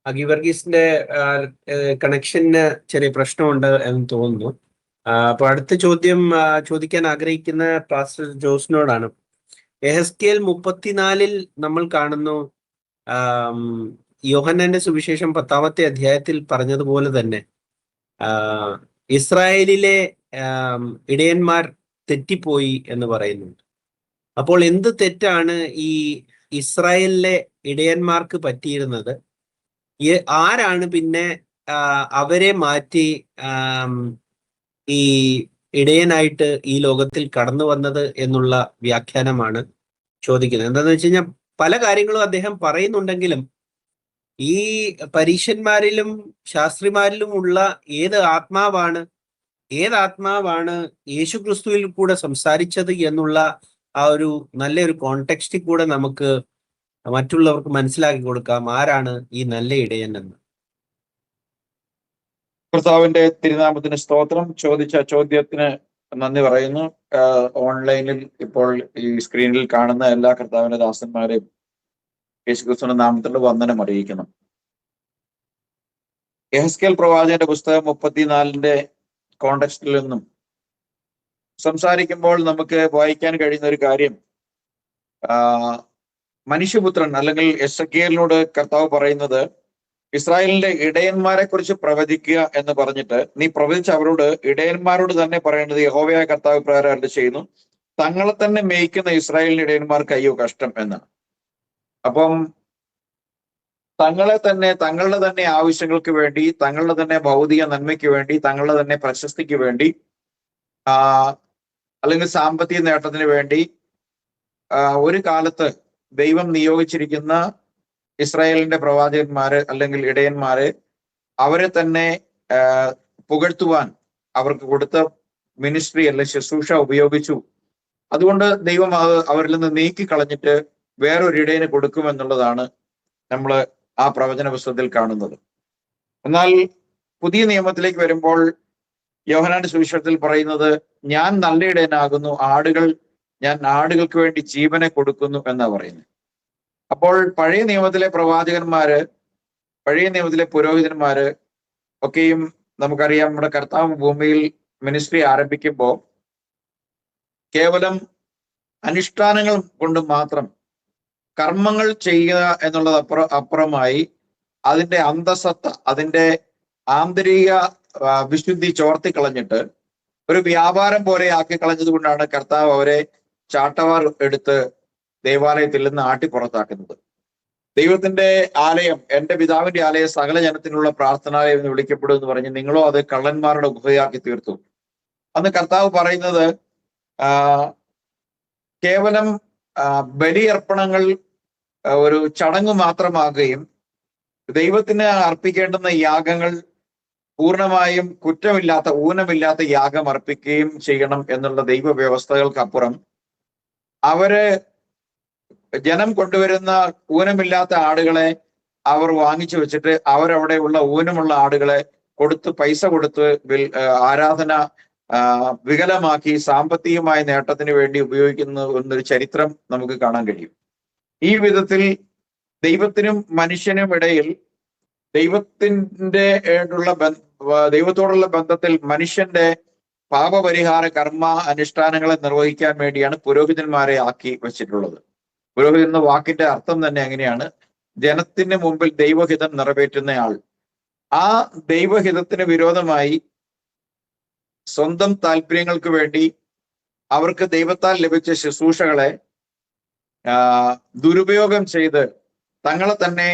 ഗീവർഗീസിന്റെ കണക്ഷന് ചെറിയ പ്രശ്നമുണ്ട് എന്ന് തോന്നുന്നു. അപ്പൊ അടുത്ത ചോദ്യം ചോദിക്കാൻ ആഗ്രഹിക്കുന്ന പാസ്റ്റർ ജോസിനോടാണ്. യെഹെസ്കേൽ 34 നമ്മൾ കാണുന്നു, യോഹന്നാന്റെ സുവിശേഷം 10-ാമത്തെ അധ്യായത്തിൽ പറഞ്ഞതുപോലെ തന്നെ ഇസ്രായേലിലെ ഇടയന്മാർ തെറ്റിപ്പോയി എന്ന് പറയുന്നുണ്ട്. അപ്പോൾ എന്ത് തെറ്റാണ് ഈ ഇസ്രായേലിലെ ഇടയന്മാർക്ക് പറ്റിയിരുന്നത്? ആരാണ് പിന്നെ അവരെ മാറ്റി ഈ ഇടയനായിട്ട് ഈ ലോകത്തിൽ കടന്നു വന്നത് എന്നുള്ള വ്യാഖ്യാനമാണ് ചോദിക്കുന്നത്. എന്താന്ന് വെച്ച് കഴിഞ്ഞാൽ പല കാര്യങ്ങളും അദ്ദേഹം പറയുന്നുണ്ടെങ്കിലും ഈ പരീശന്മാരിലും ശാസ്ത്രിമാരിലും ഉള്ള ഏത് ആത്മാവാണ് യേശു ക്രിസ്തുവിൽ കൂടെ സംസാരിച്ചത് എന്നുള്ള ആ ഒരു നല്ലൊരു കോണ്ടെക്സ്റ്റിൽ കൂടെ നമുക്ക് മറ്റുള്ളവർക്ക് മനസ്സിലാക്കി കൊടുക്കാം ആരാണ് ഈ നല്ല ഇടയൻ എന്ന്. കർത്താവിന്റെ തിരുനാമത്തിന് സ്തോത്രം. ചോദിച്ച ചോദ്യത്തിന് നന്ദി പറയുന്നു. ഓൺലൈനിൽ ഇപ്പോൾ ഈ സ്ക്രീനിൽ കാണുന്ന എല്ലാ കർത്താവിന്റെ ദാസന്മാരെയും യേശുക്രിസ്തുവിന്റെ നാമത്തിൽ വന്ദനം അറിയിക്കുന്നു. യെഹെസ്കേൽ പ്രവാചകന്റെ പുസ്തകം 34 കോണ്ടെക്സ്റ്റിൽ നിന്നും സംസാരിക്കുമ്പോൾ നമുക്ക് വായിക്കാൻ കഴിയുന്ന ഒരു കാര്യം, മനുഷ്യപുത്രൻ അല്ലെങ്കിൽ എസെക്കിയേലിനോട് കർത്താവ് പറയുന്നത്, ഇസ്രായേലിന്റെ ഇടയന്മാരെ കുറിച്ച് പ്രവചിക്കുക എന്ന് പറഞ്ഞിട്ട്, നീ പ്രവചിച്ച് അവരോട് ഇടയന്മാരോട് തന്നെ പറയേണ്ടത് യഹോവയായ കർത്താവ് പ്രകാരം അരുളി ചെയ്യുന്നു, തങ്ങളെ തന്നെ മേയ്ക്കുന്ന ഇസ്രായേലിന്റെ ഇടയന്മാർക്ക് അയ്യോ കഷ്ടം എന്നാണ്. അപ്പം തങ്ങളുടെ തന്നെ ആവശ്യങ്ങൾക്ക് വേണ്ടി, തങ്ങളുടെ തന്നെ ഭൗതിക നന്മയ്ക്ക് വേണ്ടി, തങ്ങളുടെ തന്നെ പ്രശസ്തിക്ക് വേണ്ടി, അല്ലെങ്കിൽ സാമ്പത്തിക നേട്ടത്തിന് വേണ്ടി ഒരു കാലത്ത് ദൈവം നിയോഗിച്ചിരിക്കുന്ന ഇസ്രായേലിന്റെ പ്രവാചകന്മാര് അല്ലെങ്കിൽ ഇടയന്മാര് അവരെ തന്നെ പുകഴ്ത്തുവാൻ അവർക്ക് കൊടുത്ത മിനിസ്ട്രി അല്ലെങ്കിൽ ശുശ്രൂഷ ഉപയോഗിച്ചു. അതുകൊണ്ട് ദൈവം അവരിൽ നിന്ന് നീക്കി കളഞ്ഞിട്ട് വേറൊരു ഇടയന് കൊടുക്കുമെന്നുള്ളതാണ് നമ്മൾ ആ പ്രവചന പുസ്തകത്തിൽ കാണുന്നത്. എന്നാൽ പുതിയ നിയമത്തിലേക്ക് വരുമ്പോൾ യോഹന്നാന്റെ സുവിശേഷത്തിൽ പറയുന്നത്, ഞാൻ നല്ല ഇടയനാകുന്നു, ഞാൻ ആടുകൾക്ക് വേണ്ടി ജീവനെ കൊടുക്കുന്നു എന്നാ പറയുന്നത്. അപ്പോൾ പഴയ നിയമത്തിലെ പ്രവാചകന്മാര്, പഴയ നിയമത്തിലെ പുരോഹിതന്മാര് ഒക്കെയും നമുക്കറിയാം, നമ്മുടെ കർത്താവ് ഭൂമിയിൽ മിനിസ്ട്രി ആരംഭിക്കുമ്പോൾ കേവലം അനുഷ്ഠാനങ്ങൾ കൊണ്ട് മാത്രം കർമ്മങ്ങൾ ചെയ്യുക എന്നുള്ളത് അപ്പുറമായി അതിന്റെ അന്തസത്ത, അതിന്റെ ആന്തരിക വിശുദ്ധി ചോർത്തിക്കളഞ്ഞിട്ട് ഒരു വ്യാപാരം പോലെ ആക്കി കളഞ്ഞത് കൊണ്ടാണ് കർത്താവ് അവരെ ചാട്ടവാർ എടുത്ത് ദേവാലയത്തിൽ നിന്ന് ആട്ടി പുറത്താക്കുന്നത്. ദൈവത്തിന്റെ ആലയം, എന്റെ പിതാവിന്റെ ആലയം സകല ജനത്തിനുള്ള പ്രാർത്ഥനാലയം എന്ന് വിളിക്കപ്പെടും എന്ന് പറഞ്ഞ് നിങ്ങളോ അത് കള്ളന്മാരുടെ ഗുഹയാക്കി തീർത്തു. അന്ന് കർത്താവ് പറയുന്നത് കേവലം ബലിയർപ്പണങ്ങൾ ഒരു ചടങ്ങ് മാത്രമാകുകയും ദൈവത്തിന് അർപ്പിക്കേണ്ടുന്ന യാഗങ്ങൾ പൂർണ്ണമായും കുറ്റമില്ലാത്ത, ഊനമില്ലാത്ത യാഗം അർപ്പിക്കുകയും ചെയ്യണം എന്നുള്ള ദൈവവ്യവസ്ഥകൾക്കപ്പുറം ജനം കൊണ്ടുവരുന്ന ഊനമില്ലാത്ത ആടുകളെ അവർ വാങ്ങിച്ചു വെച്ചിട്ട് അവരവിടെയുള്ള ഊനമുള്ള ആടുകളെ പൈസ കൊടുത്ത് ആരാധന വികലമാക്കി സാമ്പത്തികമായ നേട്ടത്തിന് വേണ്ടി ഉപയോഗിക്കുന്ന എന്നൊരു ചരിത്രം നമുക്ക് കാണാൻ കഴിയും. ഈ വിധത്തിൽ ദൈവത്തിനും മനുഷ്യനും ഇടയിൽ ദൈവത്തോടുള്ള ബന്ധത്തിൽ മനുഷ്യന്റെ പാപപരിഹാര കർമ്മ അനുഷ്ഠാനങ്ങളെ നിർവഹിക്കാൻ വേണ്ടിയാണ് പുരോഹിതന്മാരെ ആക്കി വെച്ചിട്ടുള്ളത്. പുരോഹിതൻ എന്ന വാക്കിന്റെ അർത്ഥം തന്നെ അങ്ങനെയാണ്, ജനത്തിന് മുമ്പിൽ ദൈവഹിതം നിറവേറ്റുന്നയാൾ. ആ ദൈവഹിതത്തിന് വിരോധമായി സ്വന്തം താല്പര്യങ്ങൾക്ക് വേണ്ടി അവർക്ക് ദൈവത്താൽ ലഭിച്ച ശുശ്രൂഷകളെ ദുരുപയോഗം ചെയ്ത് തങ്ങളെ തന്നെ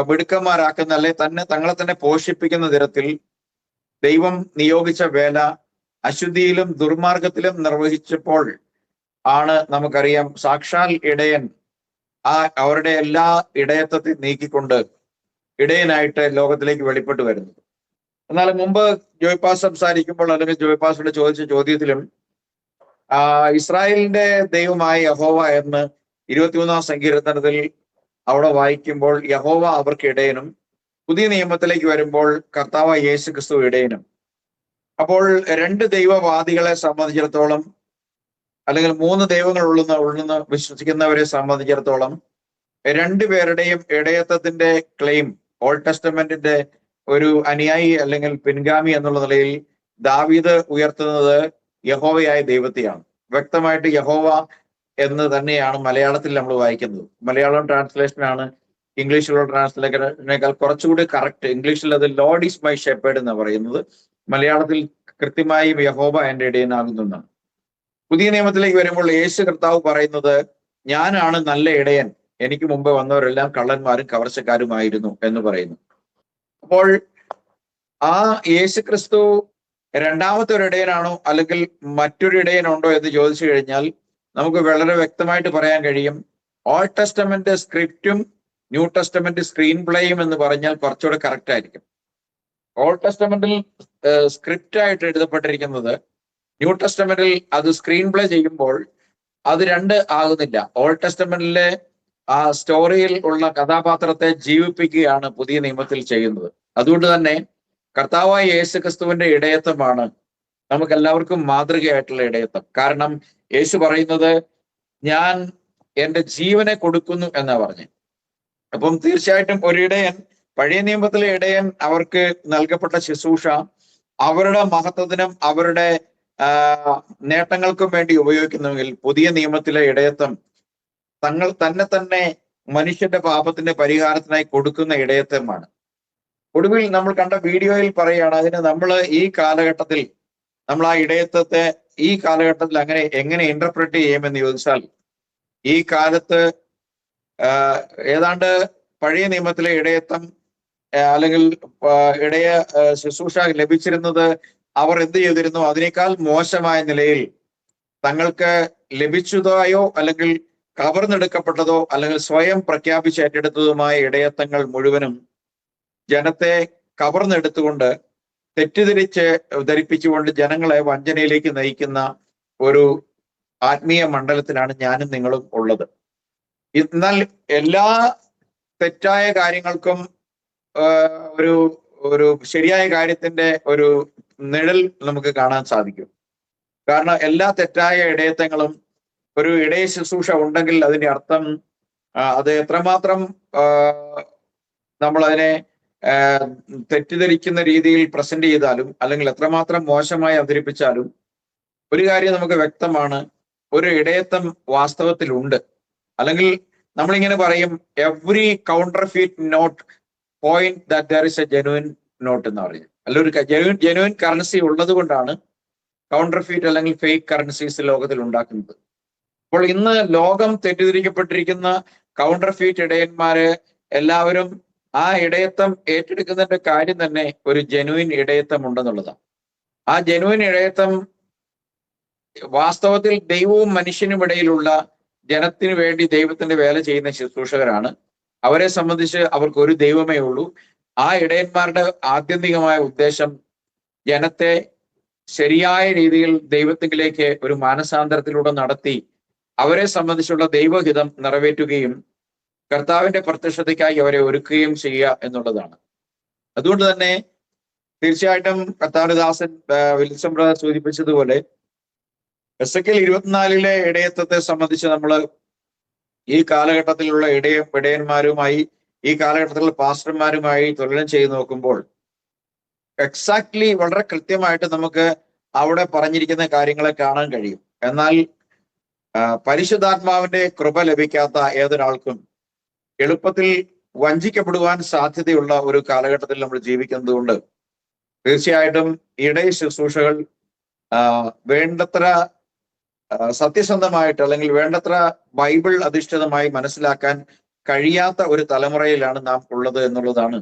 മിടുക്കന്മാരാക്കുന്ന, അല്ലെ തങ്ങളെ തന്നെ പോഷിപ്പിക്കുന്ന തരത്തിൽ ദൈവം നിയോഗിച്ച വേല അശുദ്ധിയിലും ദുർമാർഗത്തിലും നിർവഹിച്ചപ്പോൾ ആണ് നമുക്കറിയാം സാക്ഷാൽ ഇടയൻ അവരുടെ എല്ലാ ഇടയത്വത്തെ നീക്കിക്കൊണ്ട് ഇടയനായിട്ട് ലോകത്തിലേക്ക് വെളിപ്പെട്ടു വരുന്നത്. എന്നാൽ മുമ്പ് ജോയ്പാസ് സംസാരിക്കുമ്പോൾ, അല്ലെങ്കിൽ ജോയ്പാസിനോട് ചോദിച്ച ചോദ്യത്തിലും ഇസ്രായേലിന്റെ ദൈവമായ യഹോവ എന്ന് 23-ാം സങ്കീർത്തനത്തിൽ അവിടെ വായിക്കുമ്പോൾ യഹോവ അവർക്ക് ഇടയനും, പുതിയ നിയമത്തിലേക്ക് വരുമ്പോൾ കർത്താവ് യേശു ക്രിസ്തു ഇടയനും. അപ്പോൾ രണ്ട് ദൈവവാദികളെ സംബന്ധിച്ചിടത്തോളം, അല്ലെങ്കിൽ 3 ദൈവങ്ങൾ ഉള്ളെന്ന് വിശ്വസിക്കുന്നവരെ സംബന്ധിച്ചിടത്തോളം രണ്ടുപേരുടെയും ഇടയത്വത്തിന്റെ ക്ലെയിം, ഓൾഡ് ടെസ്റ്റമെന്റിന്റെ ഒരു അനുയായി അല്ലെങ്കിൽ പിൻഗാമി എന്നുള്ള നിലയിൽ ദാവീദ് ഉയർത്തുന്നത് യഹോവയായ ദൈവത്തെയാണ്. വ്യക്തമായിട്ട് യഹോവ എന്ന് തന്നെയാണ് മലയാളത്തിൽ നമ്മൾ വായിക്കുന്നത്. മലയാളം ട്രാൻസ്ലേഷനാണ് ഇംഗ്ലീഷിലുള്ള ട്രാൻസ്ലേഷനേക്കാൾ കുറച്ചുകൂടി കറക്റ്റ്. ഇംഗ്ലീഷിൽ അത് ലോർഡ് ഈസ് മൈ ഷെപ്പേർഡ് എന്ന് പറയുന്നത്, മലയാളത്തിൽ കൃത്യമായും യഹോവ എന്റെ ഇടയനാകുന്നു എന്നാണ്. പുതിയ നിയമത്തിലേക്ക് വരുമ്പോൾ യേശു കർത്താവ് പറയുന്നത്, ഞാനാണ് നല്ല ഇടയൻ, എനിക്ക് മുമ്പ് വന്നവരെല്ലാം കള്ളന്മാരും കവർച്ചക്കാരുമായിരുന്നു എന്ന് പറയുന്നു. അപ്പോൾ ആ യേശു ക്രിസ്തു രണ്ടാമത്തെ ഒരു ഇടയനാണോ അല്ലെങ്കിൽ മറ്റൊരു ഇടയനുണ്ടോ എന്ന് ചോദിച്ചു കഴിഞ്ഞാൽ നമുക്ക് വളരെ വ്യക്തമായിട്ട് പറയാൻ കഴിയും, ഓൾഡ് ടെസ്റ്റമെന്റ് സ്ക്രിപ്റ്റും ന്യൂ ടെസ്റ്റമെന്റ് സ്ക്രീൻ പ്ലേയും എന്ന് പറഞ്ഞാൽ കുറച്ചുകൂടെ കറക്റ്റ് ആയിരിക്കും. ഓൾഡ് ടെസ്റ്റമെന്റിൽ സ്ക്രിപ്റ്റ് ആയിട്ട് എഴുതപ്പെട്ടിരിക്കുന്നത്, ന്യൂ ടെസ്റ്റമെന്റിൽ അത് സ്ക്രീൻ പ്ലേ ചെയ്യുമ്പോൾ അത് രണ്ട് ആകുന്നില്ല. ഓൾഡ് ടെസ്റ്റമെന്റിലെ ആ സ്റ്റോറിയിൽ ഉള്ള കഥാപാത്രത്തെ ജീവിപ്പിക്കുകയാണ് പുതിയ നിയമത്തിൽ ചെയ്യുന്നത്. അതുകൊണ്ട് തന്നെ കർത്താവായ യേശു ക്രിസ്തുവിന്റെ ഇടയത്വമാണ് നമുക്ക് എല്ലാവർക്കും മാതൃകയായിട്ടുള്ള ഇടയത്വം. കാരണം യേശു പറയുന്നത്, ഞാൻ എൻ്റെ ജീവനെ കൊടുക്കുന്നു എന്നാ പറഞ്ഞു. അപ്പം തീർച്ചയായിട്ടും ഒരിടയൻ പഴയ നിയമത്തിലെ ഇടയൻ അവർക്ക് നൽകപ്പെട്ട ശുശ്രൂഷ അവരുടെ മഹത്വത്തിനും അവരുടെ നേട്ടങ്ങൾക്കും വേണ്ടി ഉപയോഗിക്കുന്നുവെങ്കിൽ പുതിയ നിയമത്തിലെ ഇടയത്വം തന്നെ മനുഷ്യന്റെ പാപത്തിന്റെ പരിഹാരത്തിനായി കൊടുക്കുന്ന ഇടയത്വമാണ്. ഒടുവിൽ നമ്മൾ കണ്ട വീഡിയോയിൽ പറയുകയാണ്, അതിന് നമ്മൾ ഈ കാലഘട്ടത്തിൽ നമ്മൾ ആ ഇടയത്വത്തെ ഈ കാലഘട്ടത്തിൽ എങ്ങനെ ഇന്റർപ്രറ്റ് ചെയ്യുമെന്ന് ചോദിച്ചാൽ, ഈ കാലത്ത് ഏതാണ്ട് പഴയ നിയമത്തിലെ ഇടയത്വം അല്ലെങ്കിൽ ഇടയ ശുശ്രൂഷ ലഭിച്ചിരുന്നത് അവർ എന്ത് ചെയ്തിരുന്നു, അതിനേക്കാൾ മോശമായ നിലയിൽ തങ്ങൾക്ക് ലഭിച്ചതായോ അല്ലെങ്കിൽ കവർന്നെടുക്കപ്പെട്ടതോ അല്ലെങ്കിൽ സ്വയം പ്രഖ്യാപിച്ച് ഏറ്റെടുത്തതുമായ ഇടയത്വങ്ങൾ മുഴുവനും ജനത്തെ കവർന്നെടുത്തുകൊണ്ട് ധരിപ്പിച്ചുകൊണ്ട് ജനങ്ങളെ വഞ്ചനയിലേക്ക് നയിക്കുന്ന ഒരു ആത്മീയ മണ്ഡലത്തിലാണ് ഞാനും നിങ്ങളും ഉള്ളത്. എന്നാൽ എല്ലാ തെറ്റായ കാര്യങ്ങൾക്കും ഒരു ശരിയായ കാര്യത്തിന്റെ ഒരു നിഴൽ നമുക്ക് കാണാൻ സാധിക്കും. കാരണം എല്ലാ തെറ്റായ ഇടയത്വങ്ങളും ഒരു ഇടയ ശുശ്രൂഷ ഉണ്ടെങ്കിൽ അതിന്റെ അർത്ഥം അത് എത്രമാത്രം നമ്മൾ അതിനെ തെറ്റിദ്ധരിക്കുന്ന രീതിയിൽ പ്രസന്റ് ചെയ്താലും അല്ലെങ്കിൽ എത്രമാത്രം മോശമായി അവതരിപ്പിച്ചാലും ഒരു കാര്യം നമുക്ക് വ്യക്തമാണ്, ഒരു ഇടയത്വം വാസ്തവത്തിലുണ്ട്. അല്ലെങ്കിൽ നമ്മളിങ്ങനെ പറയും, every counterfeit note point that there is a genuine note എന്ന് പറയും. അല്ല, ഒരു ജെനുവിൻ കറൻസി ഉള്ളത് കൊണ്ടാണ് കൗണ്ടർ ഫീറ്റ് അല്ലെങ്കിൽ ഫേക്ക് കറൻസീസ് ലോകത്തിൽ ഉണ്ടാക്കുന്നത്. അപ്പോൾ ഇന്ന് ലോകം തെറ്റിദ്ധരിക്കപ്പെട്ടിരിക്കുന്ന കൗണ്ടർ ഫീറ്റ് ഇടയന്മാര് എല്ലാവരും ആ ഇടയത്വം ഏറ്റെടുക്കുന്നതിന്റെ കാര്യം തന്നെ ഒരു ജെനുവിൻ ഇടയത്വം ഉണ്ടെന്നുള്ളതാണ്. ആ ജെനുവിൻ ഇടയത്വം വാസ്തവത്തിൽ ദൈവവും മനുഷ്യനും ഇടയിലുള്ള ജനത്തിന് വേണ്ടി ദൈവത്തിന്റെ വേല ചെയ്യുന്ന ശുശ്രൂഷകരാണ്. അവരെ സംബന്ധിച്ച് അവർക്ക് ഒരു ദൈവമേ ഉള്ളൂ. ആ ഇടയന്മാരുടെ ആത്യന്തികമായ ഉദ്ദേശം ജനത്തെ ശരിയായ രീതിയിൽ ദൈവത്തിലേക്ക് ഒരു മാനസാന്തരത്തിലൂടെ നടത്തി അവരെ സംബന്ധിച്ചുള്ള ദൈവഹിതം നിറവേറ്റുകയും കർത്താവിന്റെ പ്രത്യക്ഷതയ്ക്കായി അവരെ ഒരുക്കുകയും ചെയ്യുക എന്നുള്ളതാണ്. അതുകൊണ്ട് തന്നെ തീർച്ചയായിട്ടും കർത്താവിന്റെ ദാസൻ വിൽസം ബ്രദർ സൂചിപ്പിച്ചതുപോലെ എസെക്കിയേൽ 24 ഇടയത്വത്തെ സംബന്ധിച്ച് നമ്മൾ ഈ കാലഘട്ടത്തിലുള്ള ഇടയന്മാരുമായി ഈ കാലഘട്ടത്തിലുള്ള പാസ്റ്റർമാരുമായി തുലനം ചെയ്ത് നോക്കുമ്പോൾ എക്സാക്ട്ലി വളരെ കൃത്യമായിട്ട് നമുക്ക് അവിടെ പറഞ്ഞിരിക്കുന്ന കാര്യങ്ങളെ കാണാൻ കഴിയും. എന്നാൽ പരിശുദ്ധാത്മാവിന്റെ കൃപ ലഭിക്കാത്ത ഏതൊരാൾക്കും എളുപ്പത്തിൽ വഞ്ചിക്കപ്പെടുവാൻ സാധ്യതയുള്ള ഒരു കാലഘട്ടത്തിൽ നമ്മൾ ജീവിക്കുന്നത് കൊണ്ട് തീർച്ചയായിട്ടും ഇടയ ശുശ്രൂഷകൾ വേണ്ടത്ര സത്യസന്ധമായിട്ട് അല്ലെങ്കിൽ വേണ്ടത്ര ബൈബിൾ അധിഷ്ഠിതമായി മനസ്സിലാക്കാൻ കഴിയാത്ത ഒരു തലമുറയിലാണ് നാം ഉള്ളത് എന്നുള്ളതാണ്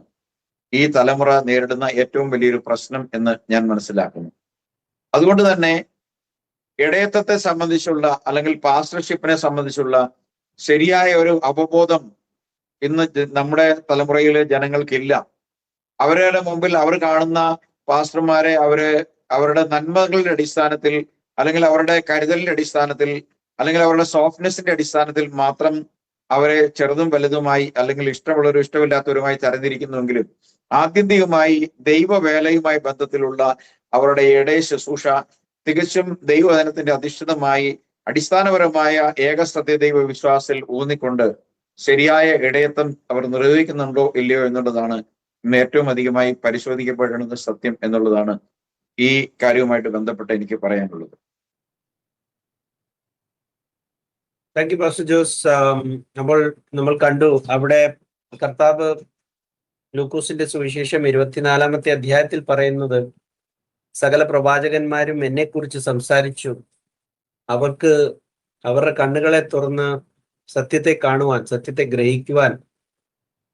ഈ തലമുറ നേരിടുന്ന ഏറ്റവും വലിയൊരു പ്രശ്നം എന്ന് ഞാൻ മനസ്സിലാക്കുന്നു. അതുകൊണ്ട് തന്നെ ഇടയത്വത്തെ സംബന്ധിച്ചുള്ള അല്ലെങ്കിൽ പാസ്റ്റർഷിപ്പിനെ സംബന്ധിച്ചുള്ള ശരിയായ ഒരു അവബോധം ഇന്ന് നമ്മുടെ തലമുറയിലെ ജനങ്ങൾക്കില്ല. അവരുടെ മുമ്പിൽ അവർ കാണുന്ന പാസ്റ്റർമാരെ അവരുടെ നന്മകളുടെ അടിസ്ഥാനത്തിൽ അല്ലെങ്കിൽ അവരുടെ കരുതലിന്റെ അടിസ്ഥാനത്തിൽ അല്ലെങ്കിൽ അവരുടെ സോഫ്റ്റ്നെസിന്റെ അടിസ്ഥാനത്തിൽ മാത്രം അവരെ ചെറുതും വലുതുമായി അല്ലെങ്കിൽ ഇഷ്ടമുള്ളവരും ഇഷ്ടമില്ലാത്തവരുമായി തരംതിരിക്കുന്നുവെങ്കിലും ആത്യന്തികമായി ദൈവവേലയുമായി ബന്ധത്തിലുള്ള അവരുടെ ഇടയ ശുശ്രൂഷ തികച്ചും ദൈവവചനത്തിന്റെ അധിഷ്ഠിതമായി അടിസ്ഥാനപരമായ ഏകസത്യ ദൈവ വിശ്വാസത്തിൽ ഊന്നിക്കൊണ്ട് ശരിയായ ഇടയത്വം അവർ നിർവഹിക്കുന്നുണ്ടോ ഇല്ലയോ എന്നുള്ളതാണ് ഇന്ന് ഏറ്റവും അധികമായി പരിശോധിക്കപ്പെടേണ്ടുന്ന സത്യം എന്നുള്ളതാണ് ഈ കാര്യവുമായിട്ട് ബന്ധപ്പെട്ട് എനിക്ക് പറയാനുള്ളത്. Thank you pastor Jose. നമ്മൾ കണ്ടു അവിടെ കർത്താവ് ലൂക്കോസിന്റെ സുവിശേഷം 24-ാമത്തെ അധ്യായത്തിൽ പറയുന്നത്, സകല പ്രവാചകന്മാരും എന്നെക്കുറിച്ച് സംസാരിച്ചു, അവർക്ക് അവരുടെ കണ്ണുകളെ തുറന്ന് സത്യത്തെ കാണുവാൻ, സത്യത്തെ ഗ്രഹിക്കുവാൻ